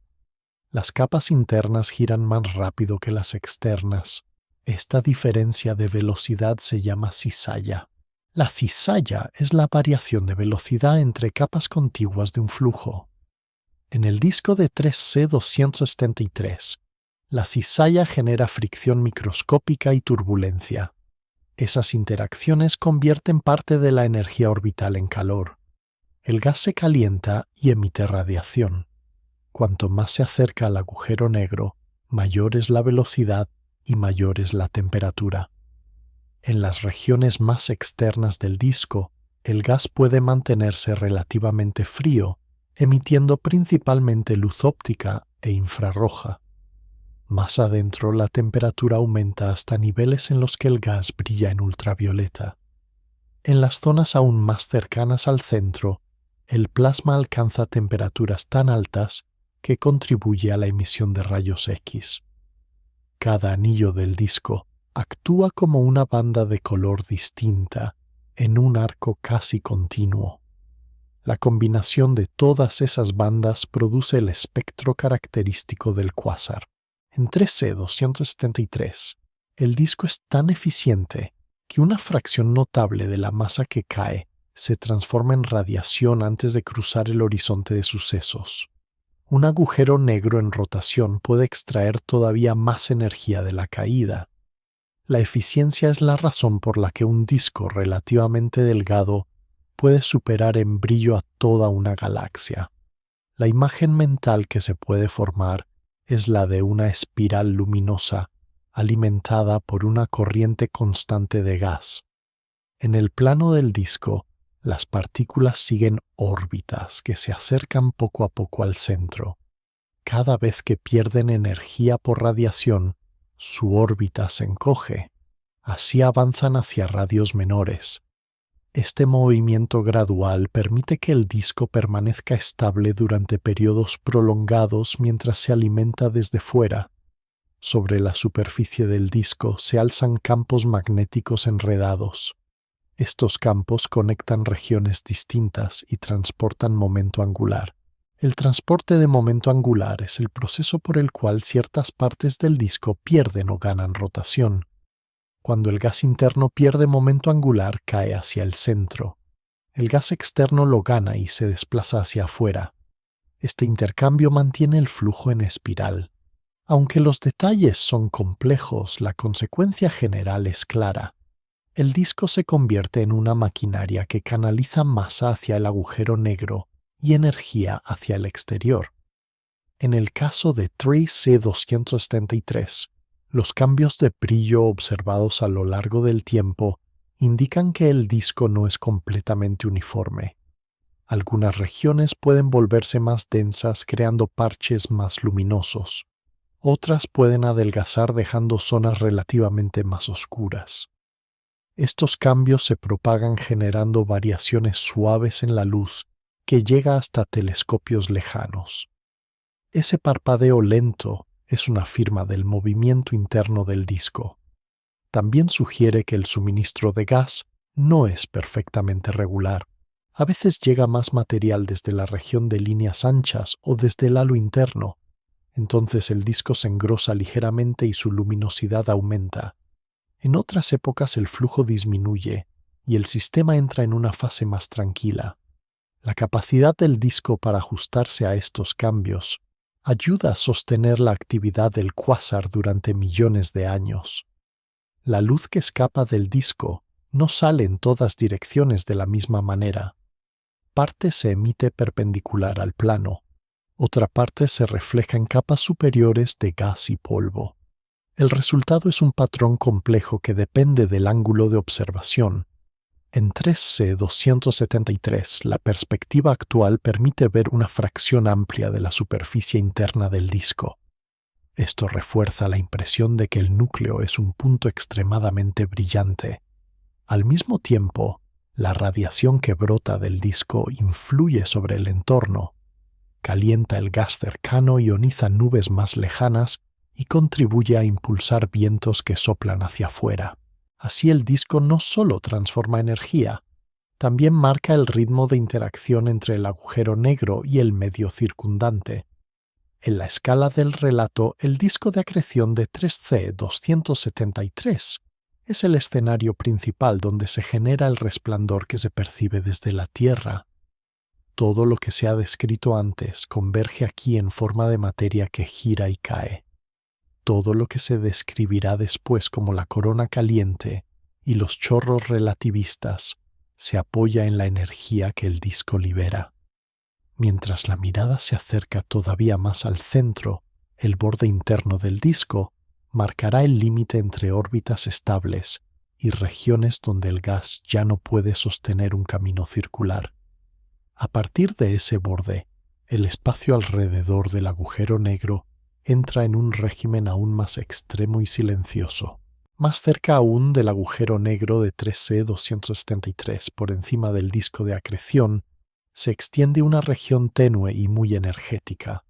Las capas internas giran más rápido que las externas. Esta diferencia de velocidad se llama cizalla. La cizalla es la variación de velocidad entre capas contiguas de un flujo. En el disco de 3C273, la cizalla genera fricción microscópica y turbulencia. Esas interacciones convierten parte de la energía orbital en calor. El gas se calienta y emite radiación. Cuanto más se acerca al agujero negro, mayor es la velocidad y mayor es la temperatura. En las regiones más externas del disco, el gas puede mantenerse relativamente frío, emitiendo principalmente luz óptica e infrarroja. Más adentro, la temperatura aumenta hasta niveles en los que el gas brilla en ultravioleta. En las zonas aún más cercanas al centro, el plasma alcanza temperaturas tan altas que contribuye a la emisión de rayos X. Cada anillo del disco actúa como una banda de color distinta en un arco casi continuo. La combinación de todas esas bandas produce el espectro característico del cuásar. En 3C273, el disco es tan eficiente que una fracción notable de la masa que cae se transforma en radiación antes de cruzar el horizonte de sucesos. Un agujero negro en rotación puede extraer todavía más energía de la caída. La eficiencia es la razón por la que un disco relativamente delgado puede superar en brillo a toda una galaxia. La imagen mental que se puede formar es la de una espiral luminosa alimentada por una corriente constante de gas. En el plano del disco, las partículas siguen órbitas que se acercan poco a poco al centro. Cada vez que pierden energía por radiación, su órbita se encoge. Así avanzan hacia radios menores. Este movimiento gradual permite que el disco permanezca estable durante periodos prolongados mientras se alimenta desde fuera. Sobre la superficie del disco se alzan campos magnéticos enredados. Estos campos conectan regiones distintas y transportan momento angular. El transporte de momento angular es el proceso por el cual ciertas partes del disco pierden o ganan rotación. Cuando el gas interno pierde momento angular, cae hacia el centro. El gas externo lo gana y se desplaza hacia afuera. Este intercambio mantiene el flujo en espiral. Aunque los detalles son complejos, la consecuencia general es clara. El disco se convierte en una maquinaria que canaliza masa hacia el agujero negro y energía hacia el exterior. En el caso de 3C273, los cambios de brillo observados a lo largo del tiempo indican que el disco no es completamente uniforme. Algunas regiones pueden volverse más densas creando parches más luminosos. Otras pueden adelgazar dejando zonas relativamente más oscuras. Estos cambios se propagan generando variaciones suaves en la luz que llega hasta telescopios lejanos. Ese parpadeo lento es una firma del movimiento interno del disco. También sugiere que el suministro de gas no es perfectamente regular. A veces llega más material desde la región de líneas anchas o desde el halo interno. Entonces el disco se engrosa ligeramente y su luminosidad aumenta. En otras épocas el flujo disminuye y el sistema entra en una fase más tranquila. La capacidad del disco para ajustarse a estos cambios ayuda a sostener la actividad del cuásar durante millones de años. La luz que escapa del disco no sale en todas direcciones de la misma manera. Parte se emite perpendicular al plano, otra parte se refleja en capas superiores de gas y polvo. El resultado es un patrón complejo que depende del ángulo de observación. En 3C273, la perspectiva actual permite ver una fracción amplia de la superficie interna del disco. Esto refuerza la impresión de que el núcleo es un punto extremadamente brillante. Al mismo tiempo, la radiación que brota del disco influye sobre el entorno. Calienta el gas cercano, ioniza nubes más lejanas y contribuye a impulsar vientos que soplan hacia afuera. Así el disco no solo transforma energía, también marca el ritmo de interacción entre el agujero negro y el medio circundante. En la escala del relato, el disco de acreción de 3C273 Es el escenario principal donde se genera el resplandor que se percibe desde la Tierra. Todo lo que se ha descrito antes converge aquí en forma de materia que gira y cae. Todo lo que se describirá después como la corona caliente y los chorros relativistas se apoya en la energía que el disco libera. Mientras la mirada se acerca todavía más al centro, el borde interno del disco marcará el límite entre órbitas estables y regiones donde el gas ya no puede sostener un camino circular. A partir de ese borde, el espacio alrededor del agujero negro entra en un régimen aún más extremo y silencioso. Más cerca aún del agujero negro de 3C273 por encima del disco de acreción, se extiende una región tenue y muy energética.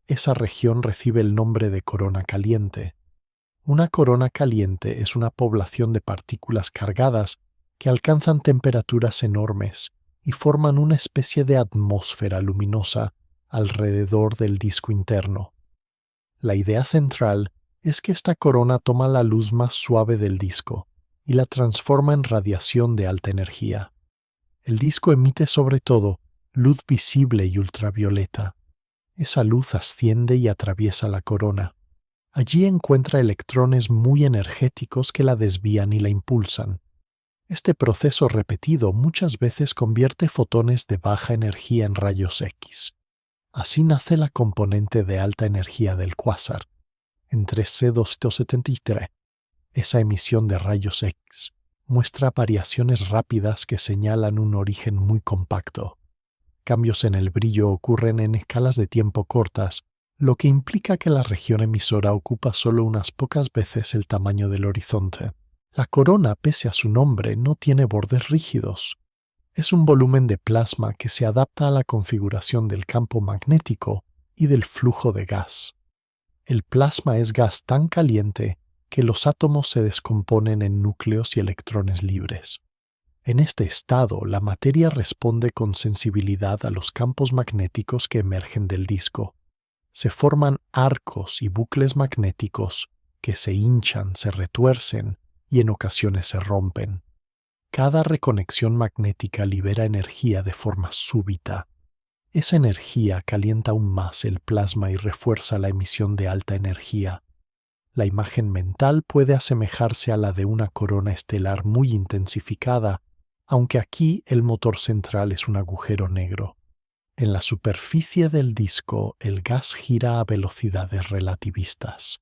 Esa región recibe el nombre de corona caliente. Una corona caliente es una población de partículas cargadas que alcanzan temperaturas enormes y forman una especie de atmósfera luminosa alrededor del disco interno. La idea central es que esta corona toma la luz más suave del disco y la transforma en radiación de alta energía. El disco emite sobre todo luz visible y ultravioleta. Esa luz asciende y atraviesa la corona. Allí encuentra electrones muy energéticos que la desvían y la impulsan. Este proceso repetido muchas veces convierte fotones de baja energía en rayos X. Así nace la componente de alta energía del cuásar, en 3C273. Esa emisión de rayos X muestra variaciones rápidas que señalan un origen muy compacto. Cambios en el brillo ocurren en escalas de tiempo cortas, lo que implica que la región emisora ocupa solo unas pocas veces el tamaño del horizonte. La corona, pese a su nombre, no tiene bordes rígidos. Es un volumen de plasma que se adapta a la configuración del campo magnético y del flujo de gas. El plasma es gas tan caliente que los átomos se descomponen en núcleos y electrones libres. En este estado, la materia responde con sensibilidad a los campos magnéticos que emergen del disco. Se forman arcos y bucles magnéticos que se hinchan, se retuercen y en ocasiones se rompen. Cada reconexión magnética libera energía de forma súbita. Esa energía calienta aún más el plasma y refuerza la emisión de alta energía. La imagen mental puede asemejarse a la de una corona estelar muy intensificada, aunque aquí el motor central es un agujero negro. En la superficie del disco, el gas gira a velocidades relativistas.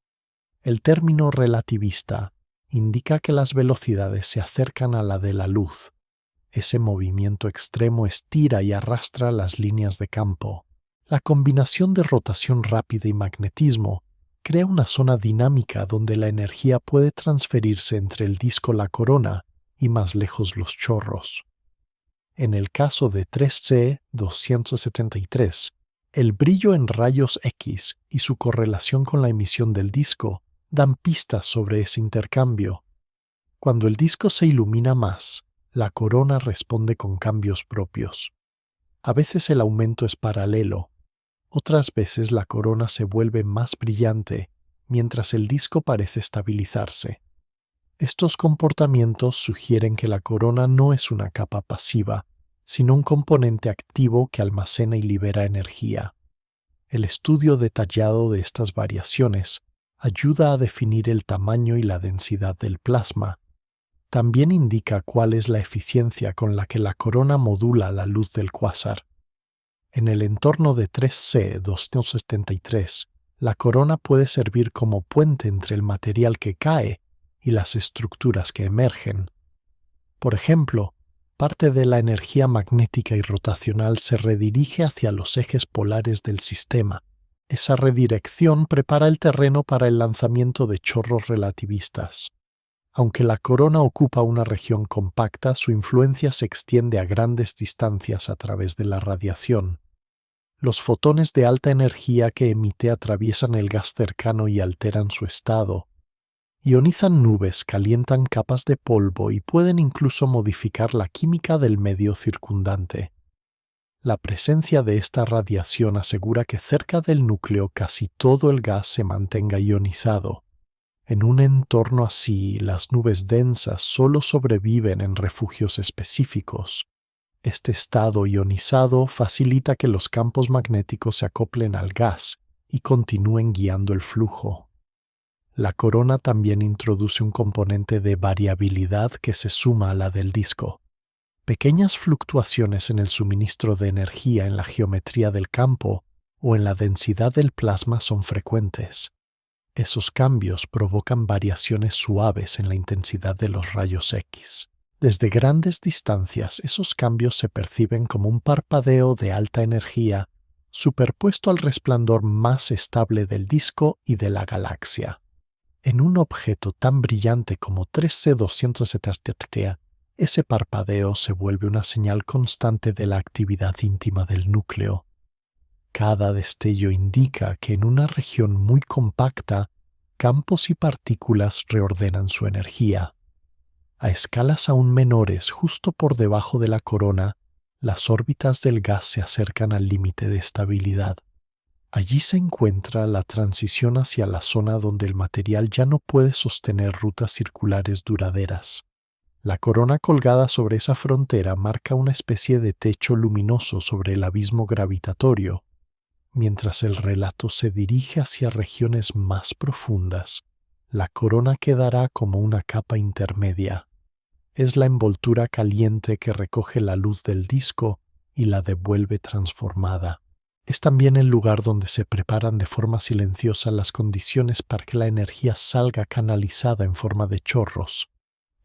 El término relativista indica que las velocidades se acercan a la de la luz. Ese movimiento extremo estira y arrastra las líneas de campo. La combinación de rotación rápida y magnetismo crea una zona dinámica donde la energía puede transferirse entre el disco y la corona y más lejos los chorros. En el caso de 3C273, el brillo en rayos X y su correlación con la emisión del disco dan pistas sobre ese intercambio. Cuando el disco se ilumina más, la corona responde con cambios propios. A veces el aumento es paralelo, otras veces la corona se vuelve más brillante, mientras el disco parece estabilizarse. Estos comportamientos sugieren que la corona no es una capa pasiva, sino un componente activo que almacena y libera energía. El estudio detallado de estas variaciones ayuda a definir el tamaño y la densidad del plasma. También indica cuál es la eficiencia con la que la corona modula la luz del cuásar. En el entorno de 3C273, la corona puede servir como puente entre el material que cae y las estructuras que emergen. Por ejemplo, parte de la energía magnética y rotacional se redirige hacia los ejes polares del sistema. Esa redirección prepara el terreno para el lanzamiento de chorros relativistas. Aunque la corona ocupa una región compacta, su influencia se extiende a grandes distancias a través de la radiación. Los fotones de alta energía que emite atraviesan el gas cercano y alteran su estado. Ionizan nubes, calientan capas de polvo y pueden incluso modificar la química del medio circundante. La presencia de esta radiación asegura que cerca del núcleo casi todo el gas se mantenga ionizado. En un entorno así, las nubes densas solo sobreviven en refugios específicos. Este estado ionizado facilita que los campos magnéticos se acoplen al gas y continúen guiando el flujo. La corona también introduce un componente de variabilidad que se suma a la del disco. Pequeñas fluctuaciones en el suministro de energía en la geometría del campo o en la densidad del plasma son frecuentes. Esos cambios provocan variaciones suaves en la intensidad de los rayos X. Desde grandes distancias, esos cambios se perciben como un parpadeo de alta energía superpuesto al resplandor más estable del disco y de la galaxia. En un objeto tan brillante como 3C270, ese parpadeo se vuelve una señal constante de la actividad íntima del núcleo. Cada destello indica que en una región muy compacta, campos y partículas reordenan su energía. A escalas aún menores, justo por debajo de la corona, las órbitas del gas se acercan al límite de estabilidad. Allí se encuentra la transición hacia la zona donde el material ya no puede sostener rutas circulares duraderas. La corona colgada sobre esa frontera marca una especie de techo luminoso sobre el abismo gravitatorio. Mientras el relato se dirige hacia regiones más profundas, la corona quedará como una capa intermedia. Es la envoltura caliente que recoge la luz del disco y la devuelve transformada. Es también el lugar donde se preparan de forma silenciosa las condiciones para que la energía salga canalizada en forma de chorros.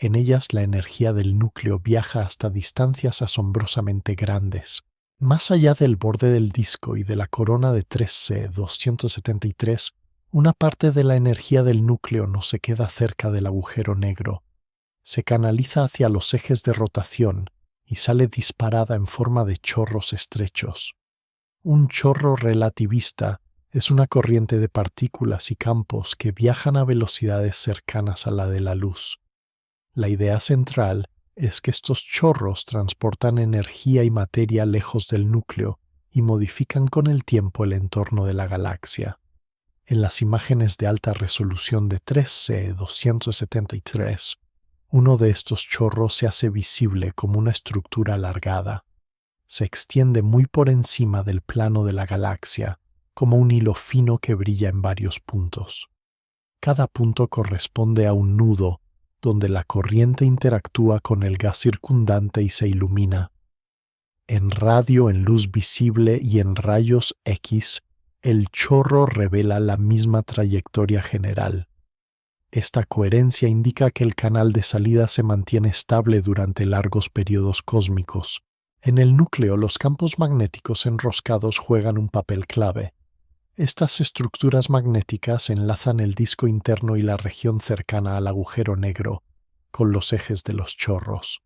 En ellas la energía del núcleo viaja hasta distancias asombrosamente grandes. Más allá del borde del disco y de la corona de 3C273, una parte de la energía del núcleo no se queda cerca del agujero negro. Se canaliza hacia los ejes de rotación y sale disparada en forma de chorros estrechos. Un chorro relativista es una corriente de partículas y campos que viajan a velocidades cercanas a la de la luz. La idea central es que estos chorros transportan energía y materia lejos del núcleo y modifican con el tiempo el entorno de la galaxia. En las imágenes de alta resolución de 3C273, uno de estos chorros se hace visible como una estructura alargada. Se extiende muy por encima del plano de la galaxia, como un hilo fino que brilla en varios puntos. Cada punto corresponde a un nudo, donde la corriente interactúa con el gas circundante y se ilumina. En radio, en luz visible y en rayos X, el chorro revela la misma trayectoria general. Esta coherencia indica que el canal de salida se mantiene estable durante largos periodos cósmicos. En el núcleo, los campos magnéticos enroscados juegan un papel clave. Estas estructuras magnéticas enlazan el disco interno y la región cercana al agujero negro, con los ejes de los chorros.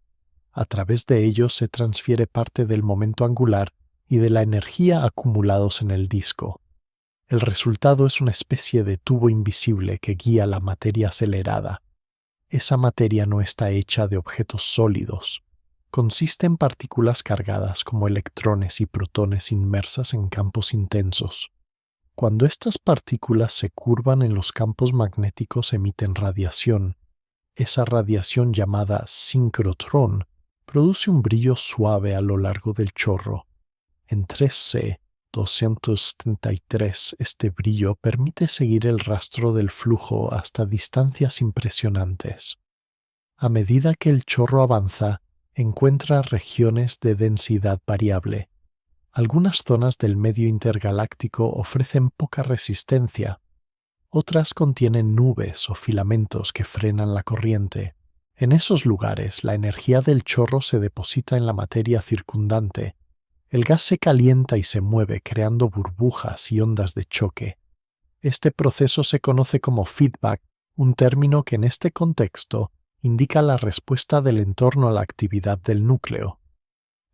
A través de ellos se transfiere parte del momento angular y de la energía acumulados en el disco. El resultado es una especie de tubo invisible que guía la materia acelerada. Esa materia no está hecha de objetos sólidos. Consiste en partículas cargadas como electrones y protones inmersas en campos intensos. Cuando estas partículas se curvan en los campos magnéticos emiten radiación. Esa radiación llamada sincrotrón produce un brillo suave a lo largo del chorro. En 3C273 este brillo permite seguir el rastro del flujo hasta distancias impresionantes. A medida que el chorro avanza, encuentra regiones de densidad variable. Algunas zonas del medio intergaláctico ofrecen poca resistencia. Otras contienen nubes o filamentos que frenan la corriente. En esos lugares, la energía del chorro se deposita en la materia circundante. El gas se calienta y se mueve creando burbujas y ondas de choque. Este proceso se conoce como feedback, un término que en este contexto indica la respuesta del entorno a la actividad del núcleo.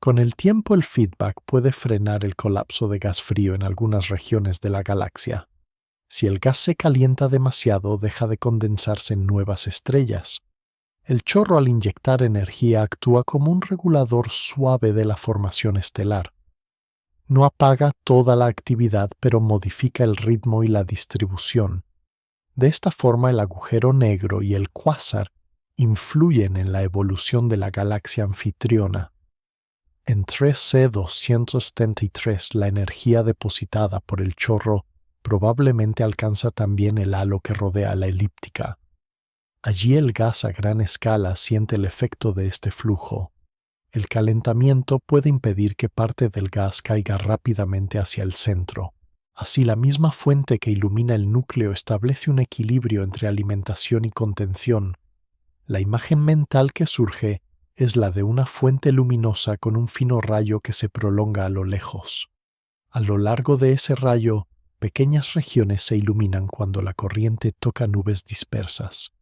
Con el tiempo el feedback puede frenar el colapso de gas frío en algunas regiones de la galaxia. Si el gas se calienta demasiado, deja de condensarse en nuevas estrellas. El chorro al inyectar energía actúa como un regulador suave de la formación estelar. No apaga toda la actividad, pero modifica el ritmo y la distribución. De esta forma, el agujero negro y el cuásar influyen en la evolución de la galaxia anfitriona. En 3C273, la energía depositada por el chorro probablemente alcanza también el halo que rodea la elíptica. Allí el gas a gran escala siente el efecto de este flujo. El calentamiento puede impedir que parte del gas caiga rápidamente hacia el centro. Así, la misma fuente que ilumina el núcleo establece un equilibrio entre alimentación y contención. La imagen mental que surge es la de una fuente luminosa con un fino rayo que se prolonga a lo lejos. A lo largo de ese rayo, pequeñas regiones se iluminan cuando la corriente toca nubes dispersas.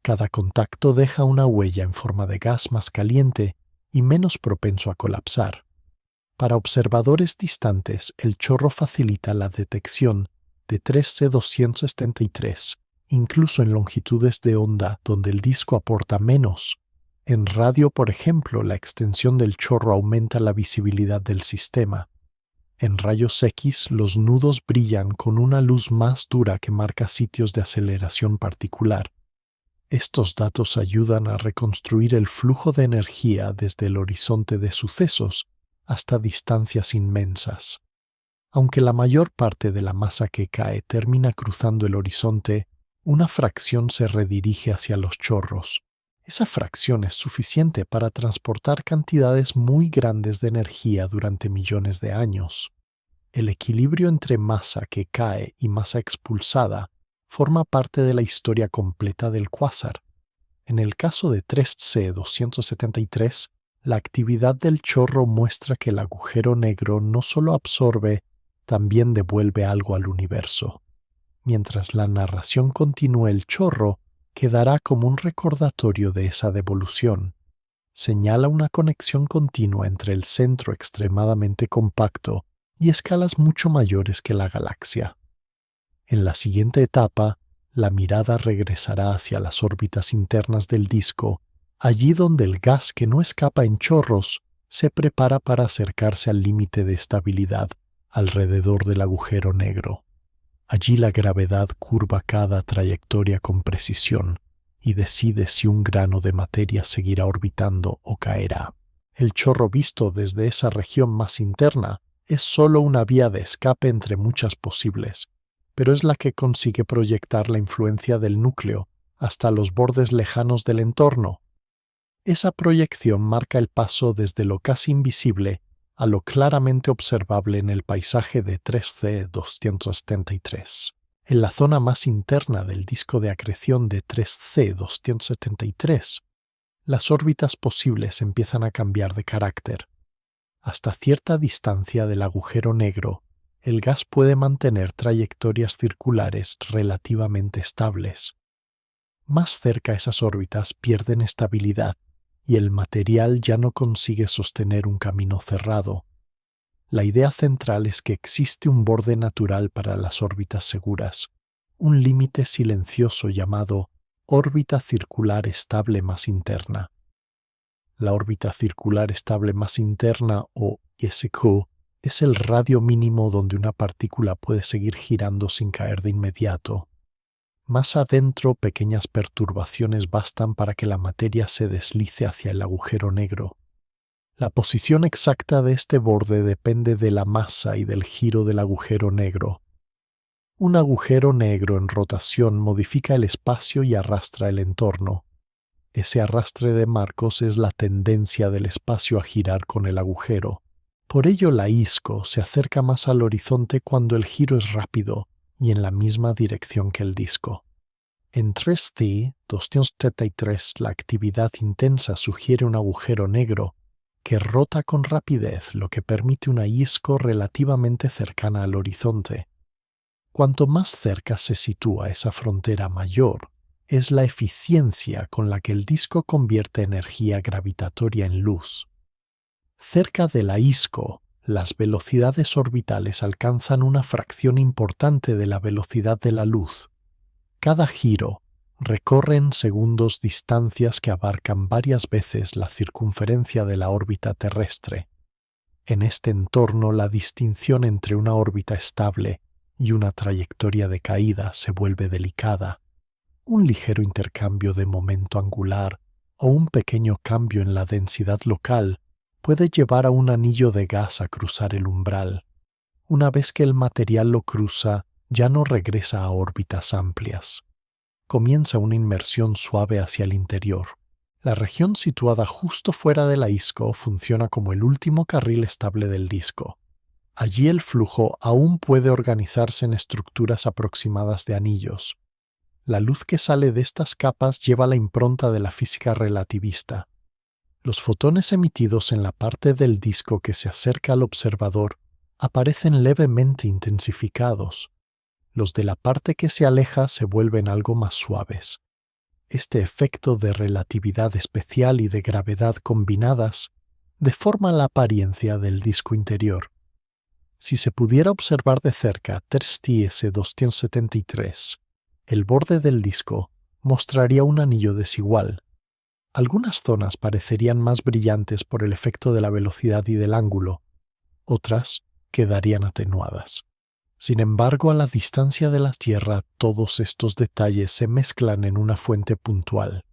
Cada contacto deja una huella en forma de gas más caliente y menos propenso a colapsar. Para observadores distantes, el chorro facilita la detección de 3C273, incluso en longitudes de onda donde el disco aporta menos. En radio, por ejemplo, la extensión del chorro aumenta la visibilidad del sistema. En rayos X, los nudos brillan con una luz más dura que marca sitios de aceleración particular. Estos datos ayudan a reconstruir el flujo de energía desde el horizonte de sucesos hasta distancias inmensas. Aunque la mayor parte de la masa que cae termina cruzando el horizonte, una fracción se redirige hacia los chorros. Esa fracción es suficiente para transportar cantidades muy grandes de energía durante millones de años. El equilibrio entre masa que cae y masa expulsada forma parte de la historia completa del cuásar. En el caso de 3C273, la actividad del chorro muestra que el agujero negro no solo absorbe, también devuelve algo al universo. Mientras la narración continúe, el chorro quedará como un recordatorio de esa devolución. Señala una conexión continua entre el centro extremadamente compacto y escalas mucho mayores que la galaxia. En la siguiente etapa, la mirada regresará hacia las órbitas internas del disco, allí donde el gas que no escapa en chorros se prepara para acercarse al límite de estabilidad alrededor del agujero negro. Allí la gravedad curva cada trayectoria con precisión y decide si un grano de materia seguirá orbitando o caerá. El chorro visto desde esa región más interna es solo una vía de escape entre muchas posibles, pero es la que consigue proyectar la influencia del núcleo hasta los bordes lejanos del entorno. Esa proyección marca el paso desde lo casi invisible a lo claramente observable en el paisaje de 3C273. En la zona más interna del disco de acreción de 3C273, las órbitas posibles empiezan a cambiar de carácter. Hasta cierta distancia del agujero negro, el gas puede mantener trayectorias circulares relativamente estables. Más cerca, esas órbitas pierden estabilidad y el material ya no consigue sostener un camino cerrado. La idea central es que existe un borde natural para las órbitas seguras, un límite silencioso llamado órbita circular estable más interna. La órbita circular estable más interna, o ISQ, es el radio mínimo donde una partícula puede seguir girando sin caer de inmediato. Más adentro, pequeñas perturbaciones bastan para que la materia se deslice hacia el agujero negro. La posición exacta de este borde depende de la masa y del giro del agujero negro. Un agujero negro en rotación modifica el espacio y arrastra el entorno. Ese arrastre de marcos es la tendencia del espacio a girar con el agujero. Por ello, la ISCO se acerca más al horizonte cuando el giro es rápido y en la misma dirección que el disco. En 3C273, la actividad intensa sugiere un agujero negro que rota con rapidez, lo que permite una ISCO relativamente cercana al horizonte. Cuanto más cerca se sitúa esa frontera, mayor es la eficiencia con la que el disco convierte energía gravitatoria en luz. Cerca de la ISCO, las velocidades orbitales alcanzan una fracción importante de la velocidad de la luz. Cada giro recorre en segundos distancias que abarcan varias veces la circunferencia de la órbita terrestre. En este entorno, la distinción entre una órbita estable y una trayectoria de caída se vuelve delicada. Un ligero intercambio de momento angular o un pequeño cambio en la densidad local puede llevar a un anillo de gas a cruzar el umbral. Una vez que el material lo cruza, ya no regresa a órbitas amplias. Comienza una inmersión suave hacia el interior. La región situada justo fuera de la ISCO funciona como el último carril estable del disco. Allí el flujo aún puede organizarse en estructuras aproximadas de anillos. La luz que sale de estas capas lleva la impronta de la física relativista. Los fotones emitidos en la parte del disco que se acerca al observador aparecen levemente intensificados. Los de la parte que se aleja se vuelven algo más suaves. Este efecto de relatividad especial y de gravedad combinadas deforma la apariencia del disco interior. Si se pudiera observar de cerca TERS-TS 273, el borde del disco mostraría un anillo desigual. Algunas zonas parecerían más brillantes por el efecto de la velocidad y del ángulo, otras quedarían atenuadas. Sin embargo, a la distancia de la Tierra, todos estos detalles se mezclan en una fuente puntual.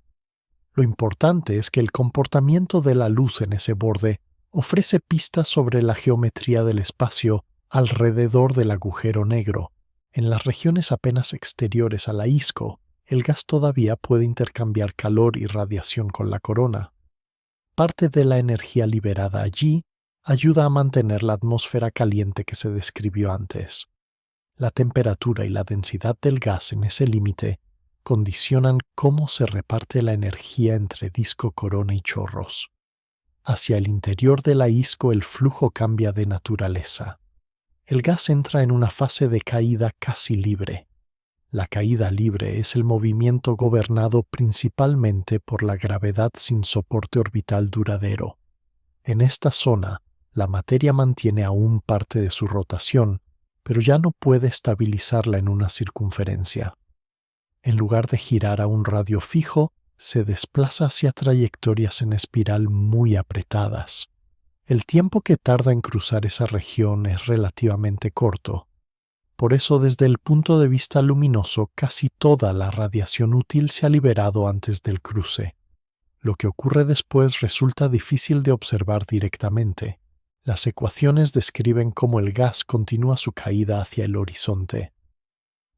Lo importante es que el comportamiento de la luz en ese borde ofrece pistas sobre la geometría del espacio alrededor del agujero negro. En las regiones apenas exteriores a la ISCO, el gas todavía puede intercambiar calor y radiación con la corona. Parte de la energía liberada allí ayuda a mantener la atmósfera caliente que se describió antes. La temperatura y la densidad del gas en ese límite condicionan cómo se reparte la energía entre disco, corona y chorros. Hacia el interior de la ISCO el flujo cambia de naturaleza. El gas entra en una fase de caída casi libre. La caída libre es el movimiento gobernado principalmente por la gravedad sin soporte orbital duradero. En esta zona, la materia mantiene aún parte de su rotación, pero ya no puede estabilizarla en una circunferencia. En lugar de girar a un radio fijo, se desplaza hacia trayectorias en espiral muy apretadas. El tiempo que tarda en cruzar esa región es relativamente corto. Por eso, desde el punto de vista luminoso, casi toda la radiación útil se ha liberado antes del cruce. Lo que ocurre después resulta difícil de observar directamente. Las ecuaciones describen cómo el gas continúa su caída hacia el horizonte.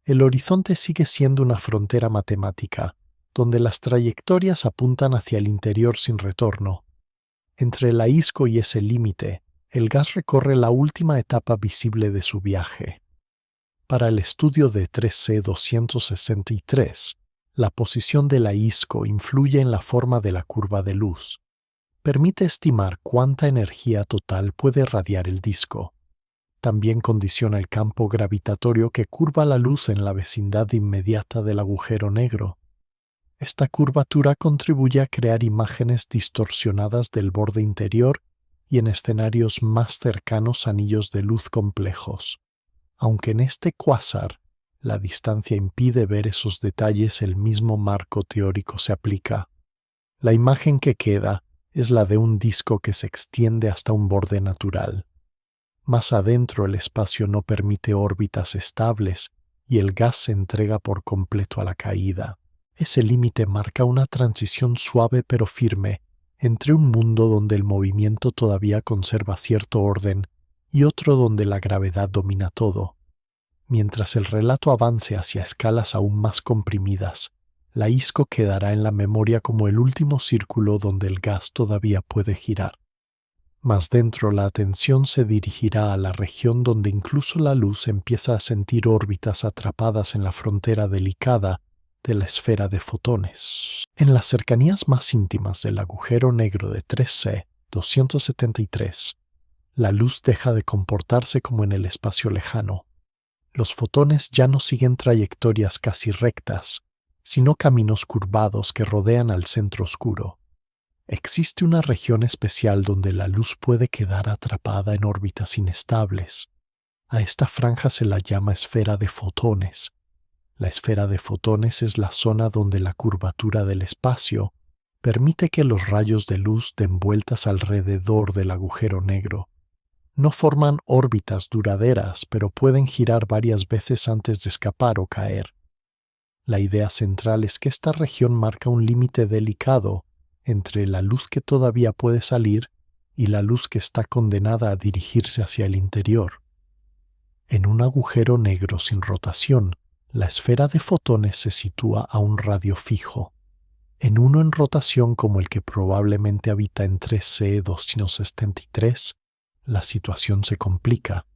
El horizonte sigue siendo una frontera matemática, donde las trayectorias apuntan hacia el interior sin retorno. Entre la ISCO y ese límite, el gas recorre la última etapa visible de su viaje. Para el estudio de 3C 263, la posición de la ISCO influye en la forma de la curva de luz. Permite estimar cuánta energía total puede radiar el disco. También condiciona el campo gravitatorio que curva la luz en la vecindad inmediata del agujero negro. Esta curvatura contribuye a crear imágenes distorsionadas del borde interior y en escenarios más cercanos anillos de luz complejos. Aunque en este cuásar la distancia impide ver esos detalles, el mismo marco teórico se aplica. La imagen que queda es la de un disco que se extiende hasta un borde natural. Más adentro el espacio no permite órbitas estables y el gas se entrega por completo a la caída. Ese límite marca una transición suave pero firme entre un mundo donde el movimiento todavía conserva cierto orden y otro donde la gravedad domina todo. Mientras el relato avance hacia escalas aún más comprimidas, la ISCO quedará en la memoria como el último círculo donde el gas todavía puede girar. Más dentro la atención se dirigirá a la región donde incluso la luz empieza a sentir órbitas atrapadas en la frontera delicada de la esfera de fotones. En las cercanías más íntimas del agujero negro de 3C 273, la luz deja de comportarse como en el espacio lejano. Los fotones ya no siguen trayectorias casi rectas, sino caminos curvados que rodean al centro oscuro. Existe una región especial donde la luz puede quedar atrapada en órbitas inestables. A esta franja se la llama esfera de fotones. La esfera de fotones es la zona donde la curvatura del espacio permite que los rayos de luz den vueltas alrededor del agujero negro. No forman órbitas duraderas, pero pueden girar varias veces antes de escapar o caer. La idea central es que esta región marca un límite delicado entre la luz que todavía puede salir y la luz que está condenada a dirigirse hacia el interior. En un agujero negro sin rotación, la esfera de fotones se sitúa a un radio fijo. En uno en rotación como el que probablemente habita en 3C273, la situación se complica.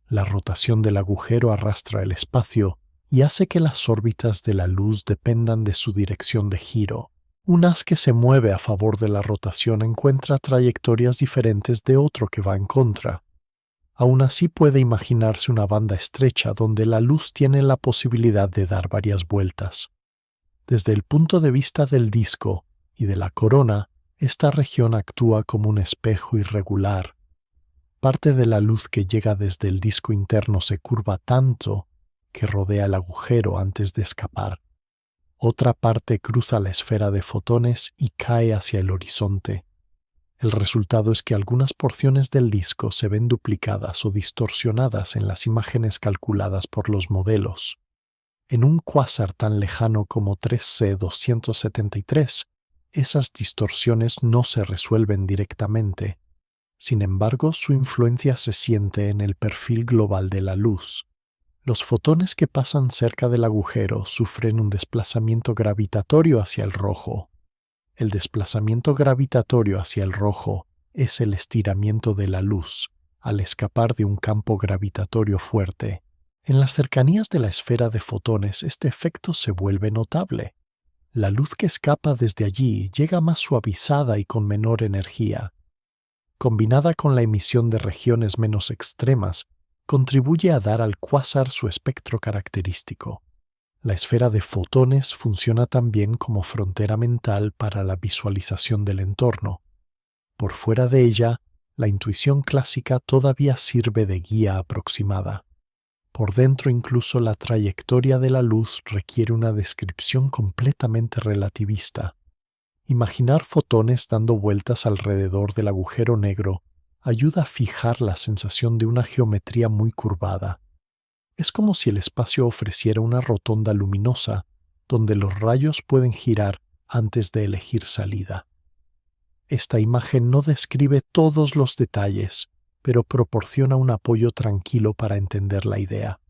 La rotación del agujero arrastra el espacio y hace que las órbitas de la luz dependan de su dirección de giro. Un haz que se mueve a favor de la rotación encuentra trayectorias diferentes de otro que va en contra. Aún así puede imaginarse una banda estrecha donde la luz tiene la posibilidad de dar varias vueltas. Desde el punto de vista del disco y de la corona, esta región actúa como un espejo irregular. Parte de la luz que llega desde el disco interno se curva tanto que rodea el agujero antes de escapar. Otra parte cruza la esfera de fotones y cae hacia el horizonte. El resultado es que algunas porciones del disco se ven duplicadas o distorsionadas en las imágenes calculadas por los modelos. En un cuásar tan lejano como 3C273, esas distorsiones no se resuelven directamente. Sin embargo, su influencia se siente en el perfil global de la luz. Los fotones que pasan cerca del agujero sufren un desplazamiento gravitatorio hacia el rojo. El desplazamiento gravitatorio hacia el rojo es el estiramiento de la luz al escapar de un campo gravitatorio fuerte. En las cercanías de la esfera de fotones, este efecto se vuelve notable. La luz que escapa desde allí llega más suavizada y con menor energía. Combinada con la emisión de regiones menos extremas, contribuye a dar al cuásar su espectro característico. La esfera de fotones funciona también como frontera mental para la visualización del entorno. Por fuera de ella, la intuición clásica todavía sirve de guía aproximada. Por dentro incluso la trayectoria de la luz requiere una descripción completamente relativista. Imaginar fotones dando vueltas alrededor del agujero negro ayuda a fijar la sensación de una geometría muy curvada. Es como si el espacio ofreciera una rotonda luminosa donde los rayos pueden girar antes de elegir salida. Esta imagen no describe todos los detalles, pero proporciona un apoyo tranquilo para entender la idea.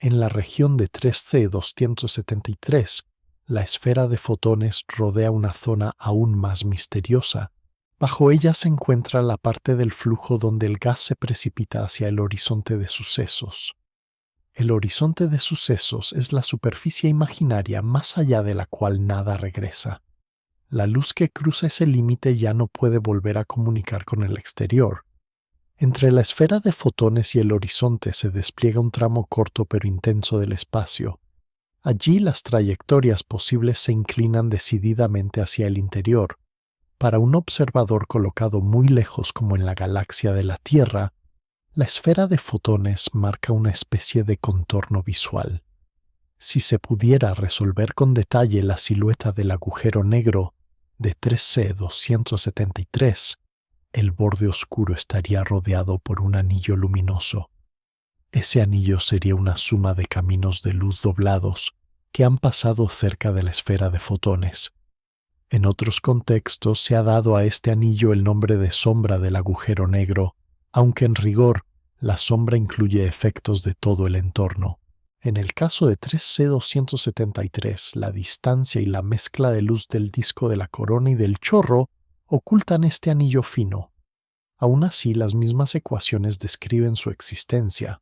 En la región de 3C273, la esfera de fotones rodea una zona aún más misteriosa. Bajo ella se encuentra la parte del flujo donde el gas se precipita hacia el horizonte de sucesos. El horizonte de sucesos es la superficie imaginaria más allá de la cual nada regresa. La luz que cruza ese límite ya no puede volver a comunicar con el exterior. Entre la esfera de fotones y el horizonte se despliega un tramo corto pero intenso del espacio. Allí las trayectorias posibles se inclinan decididamente hacia el interior. Para un observador colocado muy lejos como en la galaxia de la Tierra, la esfera de fotones marca una especie de contorno visual. Si se pudiera resolver con detalle la silueta del agujero negro de 3C273, el borde oscuro estaría rodeado por un anillo luminoso. Ese anillo sería una suma de caminos de luz doblados que han pasado cerca de la esfera de fotones. En otros contextos se ha dado a este anillo el nombre de sombra del agujero negro, aunque en rigor la sombra incluye efectos de todo el entorno. En el caso de 3C273, la distancia y la mezcla de luz del disco de la corona y del chorro ocultan este anillo fino. Aún así, las mismas ecuaciones describen su existencia.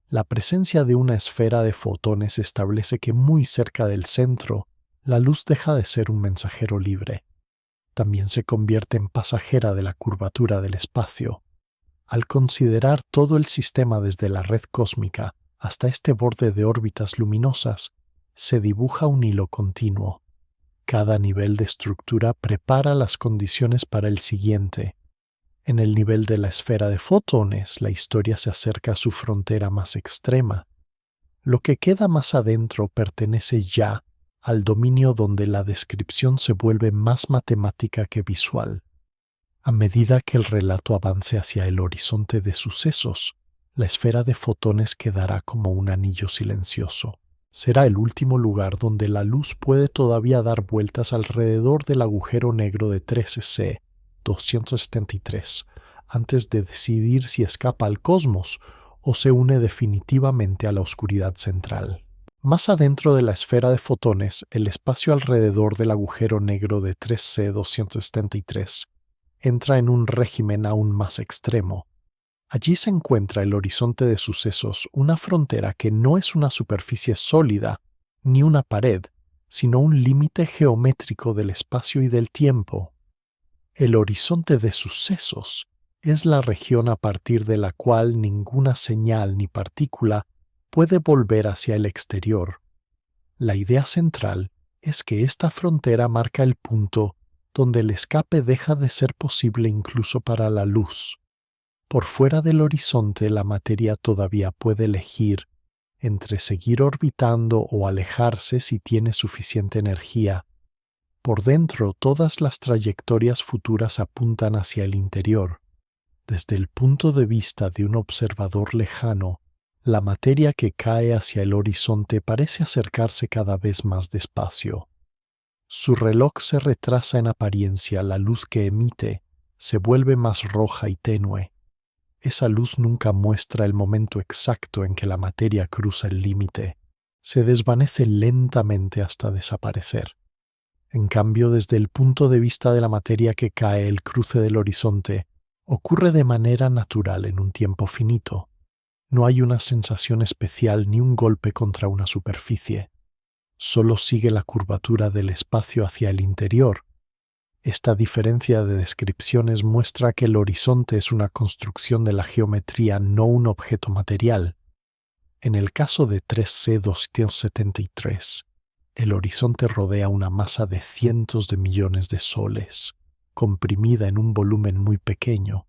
La presencia de una esfera de fotones establece que muy cerca del centro, la luz deja de ser un mensajero libre. También se convierte en pasajera de la curvatura del espacio. Al considerar todo el sistema desde la red cósmica hasta este borde de órbitas luminosas, se dibuja un hilo continuo. Cada nivel de estructura prepara las condiciones para el siguiente. En el nivel de la esfera de fotones, la historia se acerca a su frontera más extrema. Lo que queda más adentro pertenece ya al dominio donde la descripción se vuelve más matemática que visual. A medida que el relato avance hacia el horizonte de sucesos, la esfera de fotones quedará como un anillo silencioso. Será el último lugar donde la luz puede todavía dar vueltas alrededor del agujero negro de 13C 273, antes de decidir si escapa al cosmos o se une definitivamente a la oscuridad central. Más adentro de la esfera de fotones, el espacio alrededor del agujero negro de 3C 273 entra en un régimen aún más extremo. Allí se encuentra el horizonte de sucesos, una frontera que no es una superficie sólida ni una pared, sino un límite geométrico del espacio y del tiempo. El horizonte de sucesos es la región a partir de la cual ninguna señal ni partícula puede volver hacia el exterior. La idea central es que esta frontera marca el punto donde el escape deja de ser posible incluso para la luz. Por fuera del horizonte, la materia todavía puede elegir entre seguir orbitando o alejarse si tiene suficiente energía. Por dentro, todas las trayectorias futuras apuntan hacia el interior. Desde el punto de vista de un observador lejano, la materia que cae hacia el horizonte parece acercarse cada vez más despacio. Su reloj se retrasa en apariencia, la luz que emite se vuelve más roja y tenue. Esa luz nunca muestra el momento exacto en que la materia cruza el límite. Se desvanece lentamente hasta desaparecer. En cambio, desde el punto de vista de la materia que cae, el cruce del horizonte ocurre de manera natural en un tiempo finito. No hay una sensación especial ni un golpe contra una superficie. Solo sigue la curvatura del espacio hacia el interior. Esta diferencia de descripciones muestra que el horizonte es una construcción de la geometría, no un objeto material. En el caso de 3C 273, el horizonte rodea una masa de cientos de millones de soles, comprimida en un volumen muy pequeño.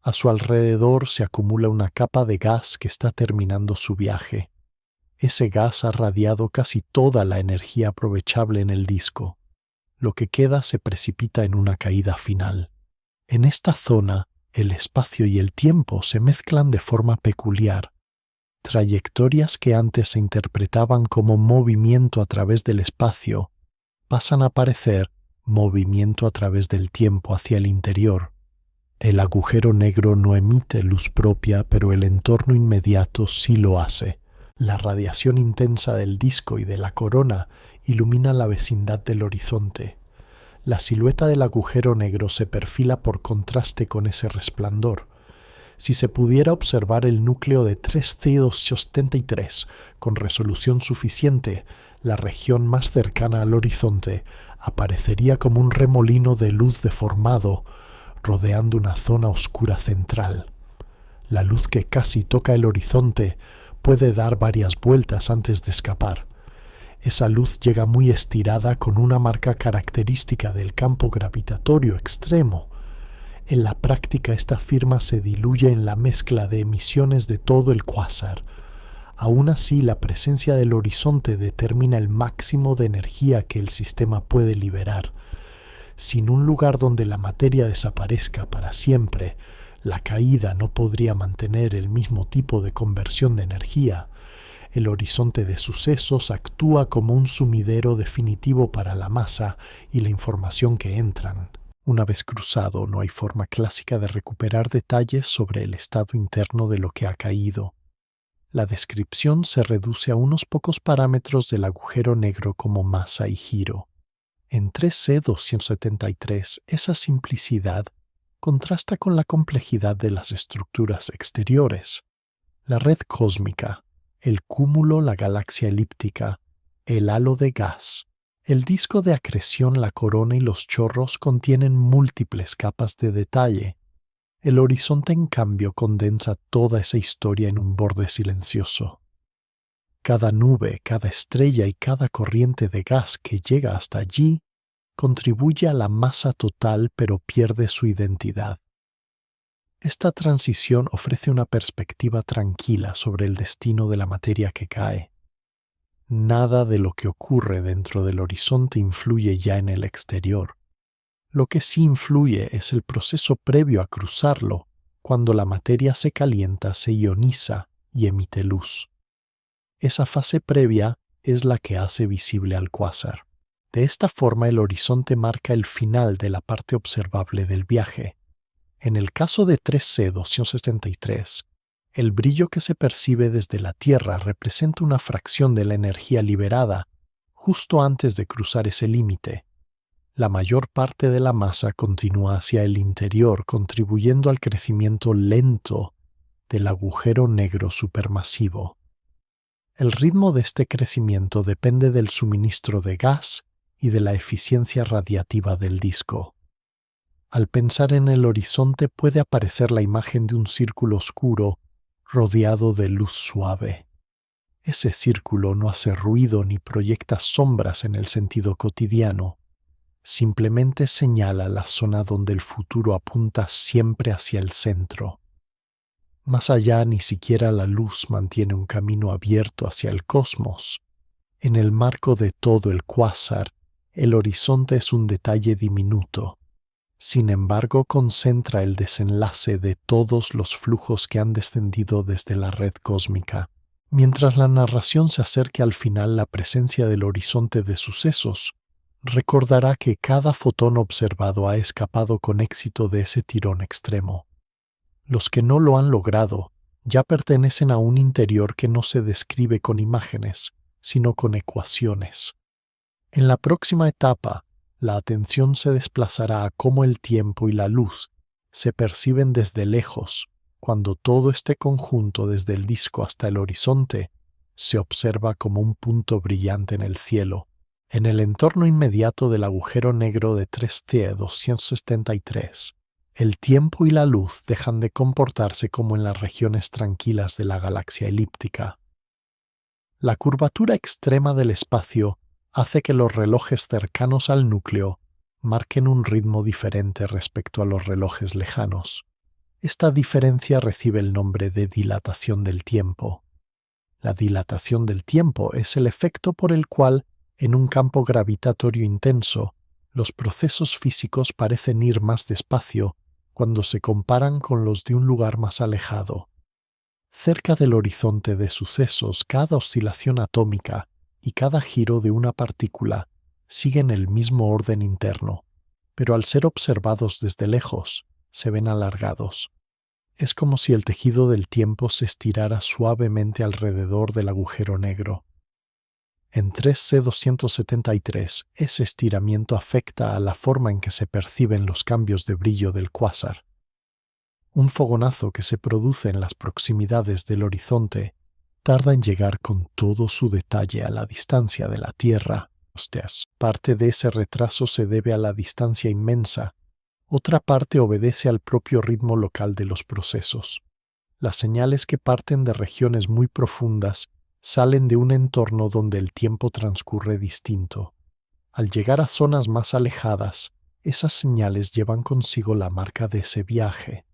A su alrededor se acumula una capa de gas que está terminando su viaje. Ese gas ha radiado casi toda la energía aprovechable en el disco. Lo que queda se precipita en una caída final. En esta zona, el espacio y el tiempo se mezclan de forma peculiar. Trayectorias que antes se interpretaban como movimiento a través del espacio pasan a parecer movimiento a través del tiempo hacia el interior. El agujero negro no emite luz propia, pero el entorno inmediato sí lo hace. La radiación intensa del disco y de la corona ilumina la vecindad del horizonte. La silueta del agujero negro se perfila por contraste con ese resplandor. Si se pudiera observar el núcleo de 3C273 con resolución suficiente, la región más cercana al horizonte aparecería como un remolino de luz deformado, rodeando una zona oscura central. La luz que casi toca el horizonte puede dar varias vueltas antes de escapar. Esa luz llega muy estirada con una marca característica del campo gravitatorio extremo. En la práctica, esta firma se diluye en la mezcla de emisiones de todo el cuásar. Aún así, la presencia del horizonte determina el máximo de energía que el sistema puede liberar. Sin un lugar donde la materia desaparezca para siempre, la caída no podría mantener el mismo tipo de conversión de energía. El horizonte de sucesos actúa como un sumidero definitivo para la masa y la información que entran. Una vez cruzado, no hay forma clásica de recuperar detalles sobre el estado interno de lo que ha caído. La descripción se reduce a unos pocos parámetros del agujero negro como masa y giro. En 3C 273, esa simplicidad contrasta con la complejidad de las estructuras exteriores. La red cósmica, el cúmulo, la galaxia elíptica, el halo de gas, el disco de acreción, la corona y los chorros contienen múltiples capas de detalle. El horizonte, en cambio, condensa toda esa historia en un borde silencioso. Cada nube, cada estrella y cada corriente de gas que llega hasta allí contribuye a la masa total, pero pierde su identidad. Esta transición ofrece una perspectiva tranquila sobre el destino de la materia que cae. Nada de lo que ocurre dentro del horizonte influye ya en el exterior. Lo que sí influye es el proceso previo a cruzarlo. Cuando la materia se calienta, se ioniza y emite luz. Esa fase previa es la que hace visible al cuásar. De esta forma, el horizonte marca el final de la parte observable del viaje. En el caso de 3C273, el brillo que se percibe desde la Tierra representa una fracción de la energía liberada justo antes de cruzar ese límite. La mayor parte de la masa continúa hacia el interior, contribuyendo al crecimiento lento del agujero negro supermasivo. El ritmo de este crecimiento depende del suministro de gas y de la eficiencia radiativa del disco. Al pensar en el horizonte puede aparecer la imagen de un círculo oscuro rodeado de luz suave. Ese círculo no hace ruido ni proyecta sombras en el sentido cotidiano. Simplemente señala la zona donde el futuro apunta siempre hacia el centro. Más allá, ni siquiera la luz mantiene un camino abierto hacia el cosmos. En el marco de todo el cuásar, el horizonte es un detalle diminuto. Sin embargo, concentra el desenlace de todos los flujos que han descendido desde la red cósmica. Mientras la narración se acerque al final, la presencia del horizonte de sucesos recordará que cada fotón observado ha escapado con éxito de ese tirón extremo. Los que no lo han logrado ya pertenecen a un interior que no se describe con imágenes, sino con ecuaciones. En la próxima etapa, la atención se desplazará a cómo el tiempo y la luz se perciben desde lejos, cuando todo este conjunto desde el disco hasta el horizonte se observa como un punto brillante en el cielo. En el entorno inmediato del agujero negro de 3T273, el tiempo y la luz dejan de comportarse como en las regiones tranquilas de la galaxia elíptica. La curvatura extrema del espacio hace que los relojes cercanos al núcleo marquen un ritmo diferente respecto a los relojes lejanos. Esta diferencia recibe el nombre de dilatación del tiempo. La dilatación del tiempo es el efecto por el cual, en un campo gravitatorio intenso, los procesos físicos parecen ir más despacio cuando se comparan con los de un lugar más alejado. Cerca del horizonte de sucesos, cada oscilación atómica y cada giro de una partícula siguen el mismo orden interno, pero al ser observados desde lejos, se ven alargados. Es como si el tejido del tiempo se estirara suavemente alrededor del agujero negro. En 3C273, ese estiramiento afecta a la forma en que se perciben los cambios de brillo del cuásar. Un fogonazo que se produce en las proximidades del horizonte tarda en llegar con todo su detalle a la distancia de la Tierra. Parte de ese retraso se debe a la distancia inmensa, otra parte obedece al propio ritmo local de los procesos. Las señales que parten de regiones muy profundas salen de un entorno donde el tiempo transcurre distinto. Al llegar a zonas más alejadas, esas señales llevan consigo la marca de ese viaje.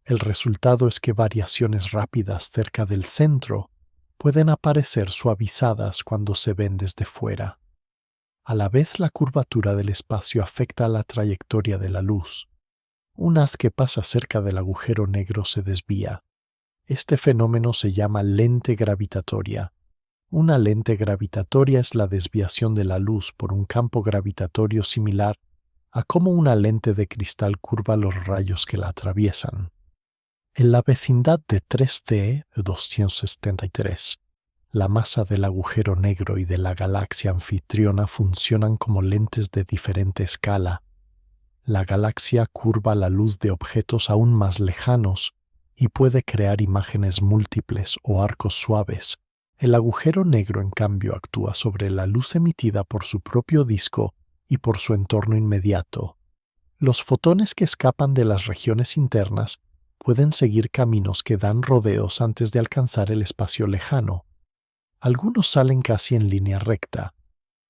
El resultado es que variaciones rápidas cerca del centro pueden aparecer suavizadas cuando se ven desde fuera. A la vez, la curvatura del espacio afecta a la trayectoria de la luz. Un haz que pasa cerca del agujero negro se desvía. Este fenómeno se llama lente gravitatoria. Una lente gravitatoria es la desviación de la luz por un campo gravitatorio similar a cómo una lente de cristal curva los rayos que la atraviesan. En la vecindad de 3T273, la masa del agujero negro y de la galaxia anfitriona funcionan como lentes de diferente escala. La galaxia curva la luz de objetos aún más lejanos y puede crear imágenes múltiples o arcos suaves. El agujero negro, en cambio, actúa sobre la luz emitida por su propio disco y por su entorno inmediato. Los fotones que escapan de las regiones internas pueden seguir caminos que dan rodeos antes de alcanzar el espacio lejano. Algunos salen casi en línea recta,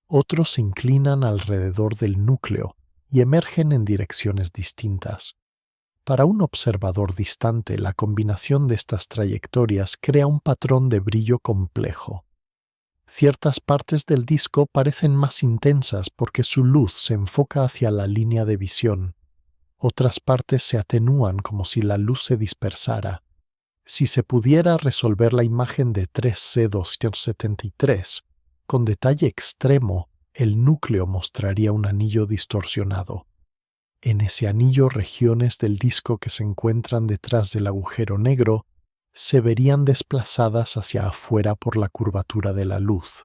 otros se inclinan alrededor del núcleo y emergen en direcciones distintas. Para un observador distante, la combinación de estas trayectorias crea un patrón de brillo complejo. Ciertas partes del disco parecen más intensas porque su luz se enfoca hacia la línea de visión. Otras partes se atenúan como si la luz se dispersara. Si se pudiera resolver la imagen de 3C273 con detalle extremo, el núcleo mostraría un anillo distorsionado. En ese anillo, regiones del disco que se encuentran detrás del agujero negro se verían desplazadas hacia afuera por la curvatura de la luz.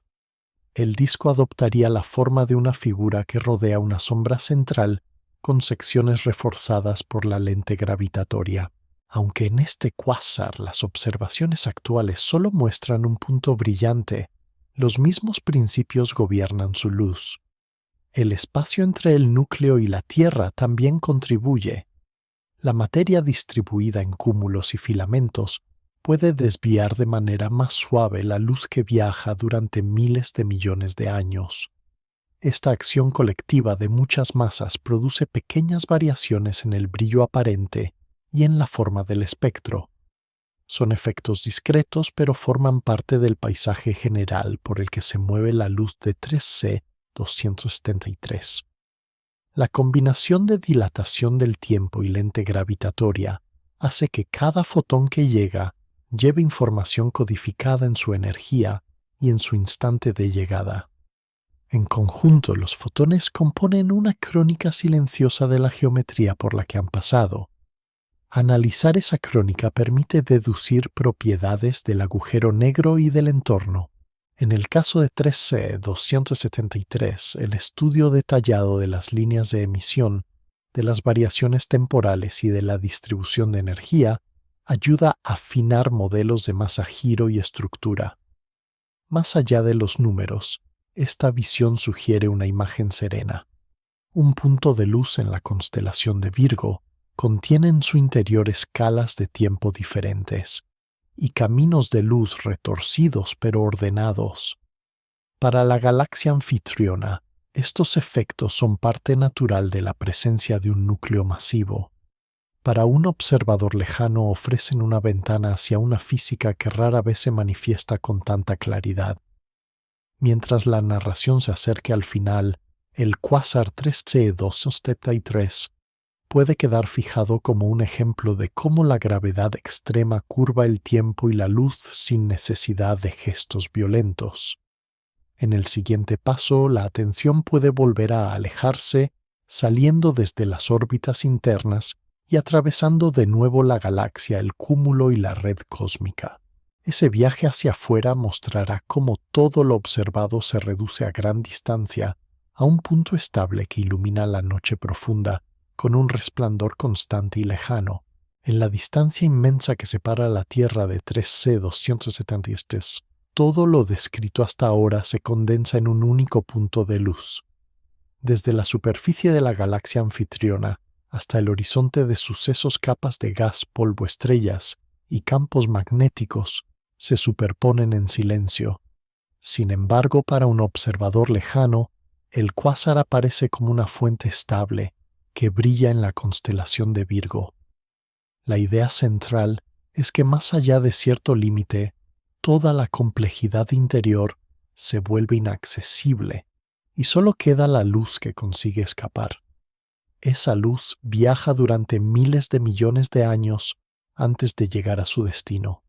El disco adoptaría la forma de una figura que rodea una sombra central con secciones reforzadas por la lente gravitatoria. Aunque en este cuásar las observaciones actuales solo muestran un punto brillante, los mismos principios gobiernan su luz. El espacio entre el núcleo y la Tierra también contribuye. La materia distribuida en cúmulos y filamentos puede desviar de manera más suave la luz que viaja durante miles de millones de años. Esta acción colectiva de muchas masas produce pequeñas variaciones en el brillo aparente y en la forma del espectro. Son efectos discretos, pero forman parte del paisaje general por el que se mueve la luz de 3C273. La combinación de dilatación del tiempo y lente gravitatoria hace que cada fotón que llega lleve información codificada en su energía y en su instante de llegada. En conjunto, los fotones componen una crónica silenciosa de la geometría por la que han pasado. Analizar esa crónica permite deducir propiedades del agujero negro y del entorno. En el caso de 3C273, el estudio detallado de las líneas de emisión, de las variaciones temporales y de la distribución de energía ayuda a afinar modelos de masa, giro y estructura. Más allá de los números, esta visión sugiere una imagen serena. Un punto de luz en la constelación de Virgo contiene en su interior escalas de tiempo diferentes y caminos de luz retorcidos pero ordenados. Para la galaxia anfitriona, estos efectos son parte natural de la presencia de un núcleo masivo. Para un observador lejano ofrecen una ventana hacia una física que rara vez se manifiesta con tanta claridad. Mientras la narración se acerque al final, el cuásar 3C273 puede quedar fijado como un ejemplo de cómo la gravedad extrema curva el tiempo y la luz sin necesidad de gestos violentos. En el siguiente paso, la atención puede volver a alejarse, saliendo desde las órbitas internas y atravesando de nuevo la galaxia, el cúmulo y la red cósmica. Ese viaje hacia afuera mostrará cómo todo lo observado se reduce a gran distancia, a un punto estable que ilumina la noche profunda, con un resplandor constante y lejano. En la distancia inmensa que separa la Tierra de 3C273, todo lo descrito hasta ahora se condensa en un único punto de luz. Desde la superficie de la galaxia anfitriona hasta el horizonte de sucesos, capas de gas, polvo, estrellas y campos magnéticos se superponen en silencio. Sin embargo, para un observador lejano, el cuásar aparece como una fuente estable que brilla en la constelación de Virgo. La idea central es que más allá de cierto límite, toda la complejidad interior se vuelve inaccesible y solo queda la luz que consigue escapar. Esa luz viaja durante miles de millones de años antes de llegar a su destino.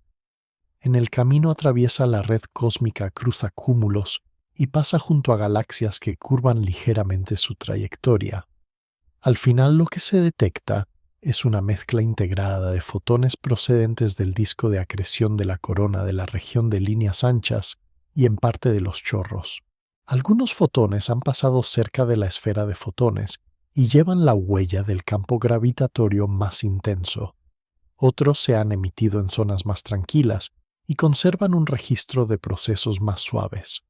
En el camino atraviesa la red cósmica, cruza cúmulos y pasa junto a galaxias que curvan ligeramente su trayectoria. Al final, lo que se detecta es una mezcla integrada de fotones procedentes del disco de acreción de la corona de la región de líneas anchas y en parte de los chorros. Algunos fotones han pasado cerca de la esfera de fotones y llevan la huella del campo gravitatorio más intenso. Otros se han emitido en zonas más tranquilas y conservan un registro de procesos más suaves.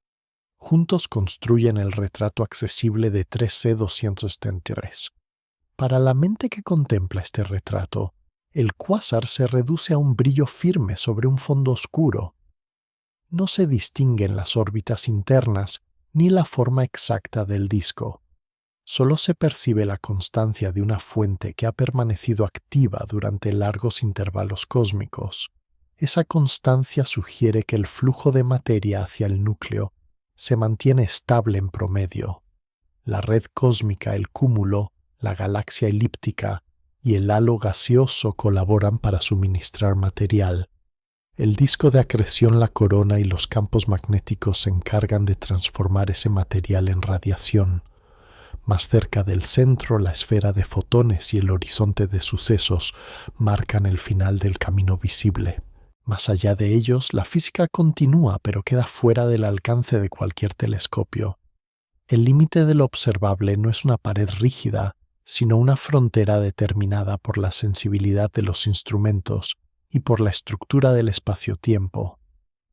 Juntos construyen el retrato accesible de 3C273. Para la mente que contempla este retrato, el cuásar se reduce a un brillo firme sobre un fondo oscuro. No se distinguen las órbitas internas ni la forma exacta del disco. Solo se percibe la constancia de una fuente que ha permanecido activa durante largos intervalos cósmicos. Esa constancia sugiere que el flujo de materia hacia el núcleo se mantiene estable en promedio. La red cósmica, el cúmulo, la galaxia elíptica y el halo gaseoso colaboran para suministrar material. El disco de acreción, la corona y los campos magnéticos se encargan de transformar ese material en radiación. Más cerca del centro, la esfera de fotones y el horizonte de sucesos marcan el final del camino visible. Más allá de ellos, la física continúa, pero queda fuera del alcance de cualquier telescopio. El límite de lo observable no es una pared rígida, sino una frontera determinada por la sensibilidad de los instrumentos y por la estructura del espacio-tiempo.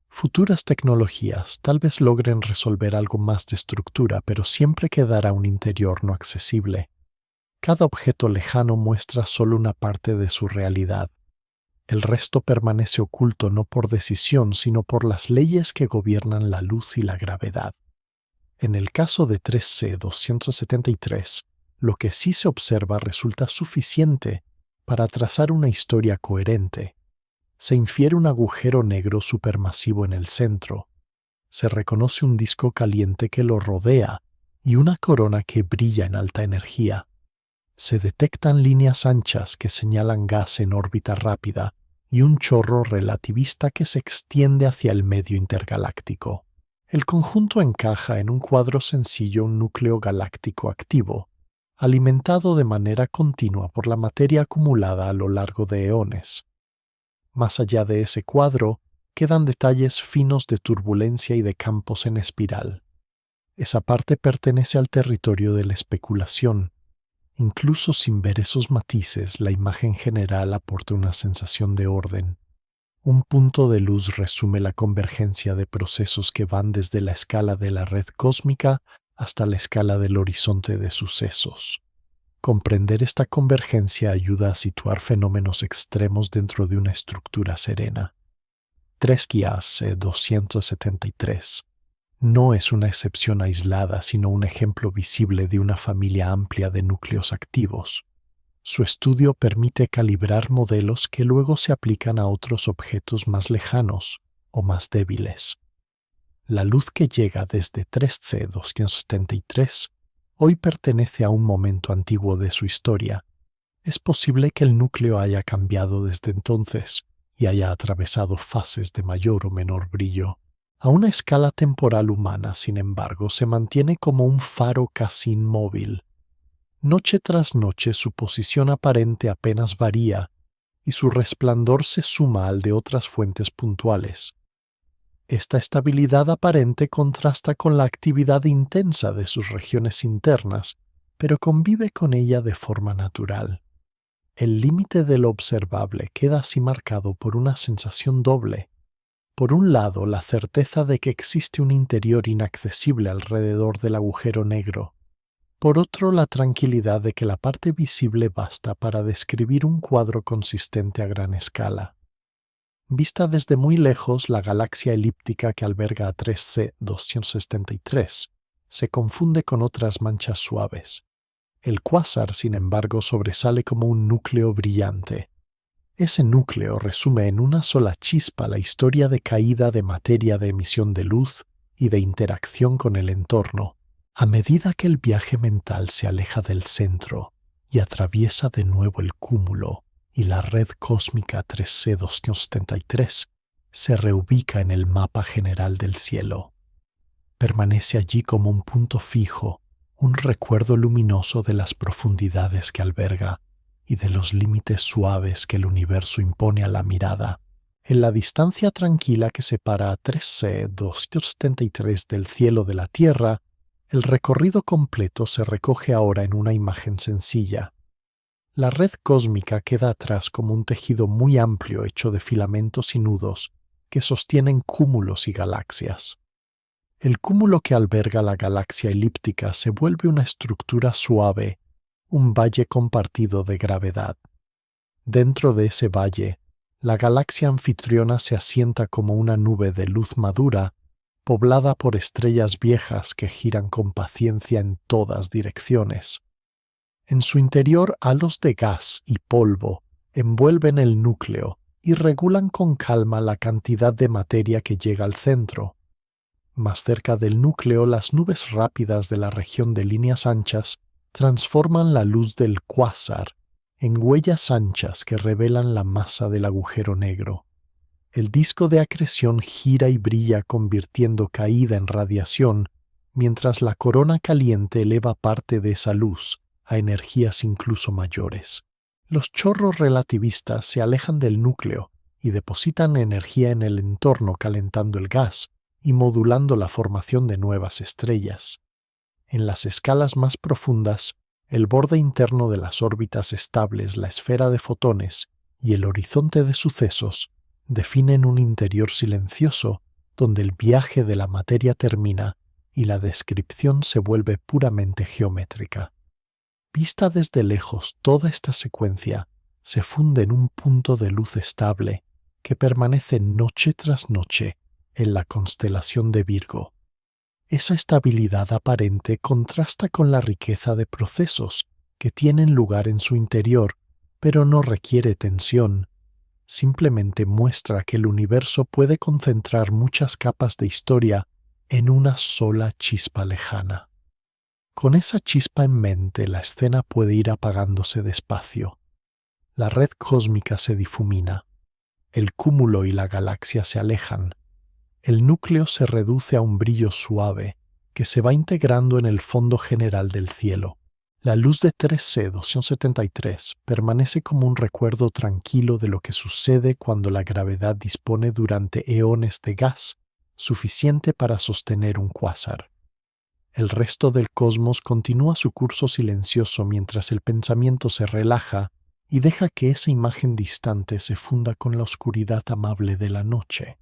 Futuras tecnologías tal vez logren resolver algo más de estructura, pero siempre quedará un interior no accesible. Cada objeto lejano muestra solo una parte de su realidad. El resto permanece oculto no por decisión, sino por las leyes que gobiernan la luz y la gravedad. En el caso de 3C273, lo que sí se observa resulta suficiente para trazar una historia coherente. Se infiere un agujero negro supermasivo en el centro. Se reconoce un disco caliente que lo rodea y una corona que brilla en alta energía. Se detectan líneas anchas que señalan gas en órbita rápida y un chorro relativista que se extiende hacia el medio intergaláctico. El conjunto encaja en un cuadro sencillo, un núcleo galáctico activo, alimentado de manera continua por la materia acumulada a lo largo de eones. Más allá de ese cuadro, quedan detalles finos de turbulencia y de campos en espiral. Esa parte pertenece al territorio de la especulación. Incluso sin ver esos matices, la imagen general aporta una sensación de orden. Un punto de luz resume la convergencia de procesos que van desde la escala de la red cósmica hasta la escala del horizonte de sucesos. Comprender esta convergencia ayuda a situar fenómenos extremos dentro de una estructura serena. 3C273 no es una excepción aislada, sino un ejemplo visible de una familia amplia de núcleos activos. Su estudio permite calibrar modelos que luego se aplican a otros objetos más lejanos o más débiles. La luz que llega desde 3C273 hoy pertenece a un momento antiguo de su historia. Es posible que el núcleo haya cambiado desde entonces y haya atravesado fases de mayor o menor brillo. A una escala temporal humana, sin embargo, se mantiene como un faro casi inmóvil. Noche tras noche su posición aparente apenas varía y su resplandor se suma al de otras fuentes puntuales. Esta estabilidad aparente contrasta con la actividad intensa de sus regiones internas, pero convive con ella de forma natural. El límite de lo observable queda así marcado por una sensación doble. Por un lado, la certeza de que existe un interior inaccesible alrededor del agujero negro. Por otro, la tranquilidad de que la parte visible basta para describir un cuadro consistente a gran escala. Vista desde muy lejos, la galaxia elíptica que alberga a 3C273 se confunde con otras manchas suaves. El cuásar, sin embargo, sobresale como un núcleo brillante. Ese núcleo resume en una sola chispa la historia de caída de materia de emisión de luz y de interacción con el entorno. A medida que el viaje mental se aleja del centro y atraviesa de nuevo el cúmulo, y la red cósmica 3C273 se reubica en el mapa general del cielo. Permanece allí como un punto fijo, un recuerdo luminoso de las profundidades que alberga y de los límites suaves que el universo impone a la mirada. En la distancia tranquila que separa a 3C273 del cielo de la Tierra, el recorrido completo se recoge ahora en una imagen sencilla. La red cósmica queda atrás como un tejido muy amplio hecho de filamentos y nudos que sostienen cúmulos y galaxias. El cúmulo que alberga la galaxia elíptica se vuelve una estructura suave, un valle compartido de gravedad. Dentro de ese valle, la galaxia anfitriona se asienta como una nube de luz madura, poblada por estrellas viejas que giran con paciencia en todas direcciones. En su interior, halos de gas y polvo envuelven el núcleo y regulan con calma la cantidad de materia que llega al centro. Más cerca del núcleo, las nubes rápidas de la región de líneas anchas transforman la luz del cuásar en huellas anchas que revelan la masa del agujero negro. El disco de acreción gira y brilla convirtiendo caída en radiación, mientras la corona caliente eleva parte de esa luz a energías incluso mayores. Los chorros relativistas se alejan del núcleo y depositan energía en el entorno calentando el gas y modulando la formación de nuevas estrellas. En las escalas más profundas, el borde interno de las órbitas estables, la esfera de fotones y el horizonte de sucesos definen un interior silencioso donde el viaje de la materia termina y la descripción se vuelve puramente geométrica. Vista desde lejos, toda esta secuencia se funde en un punto de luz estable que permanece noche tras noche en la constelación de Virgo. Esa estabilidad aparente contrasta con la riqueza de procesos que tienen lugar en su interior, pero no requiere tensión. Simplemente muestra que el universo puede concentrar muchas capas de historia en una sola chispa lejana. Con esa chispa en mente, la escena puede ir apagándose despacio. La red cósmica se difumina. El cúmulo y la galaxia se alejan. El núcleo se reduce a un brillo suave que se va integrando en el fondo general del cielo. La luz de 3C-273 permanece como un recuerdo tranquilo de lo que sucede cuando la gravedad dispone durante eones de gas suficiente para sostener un cuásar. El resto del cosmos continúa su curso silencioso mientras el pensamiento se relaja y deja que esa imagen distante se funda con la oscuridad amable de la noche.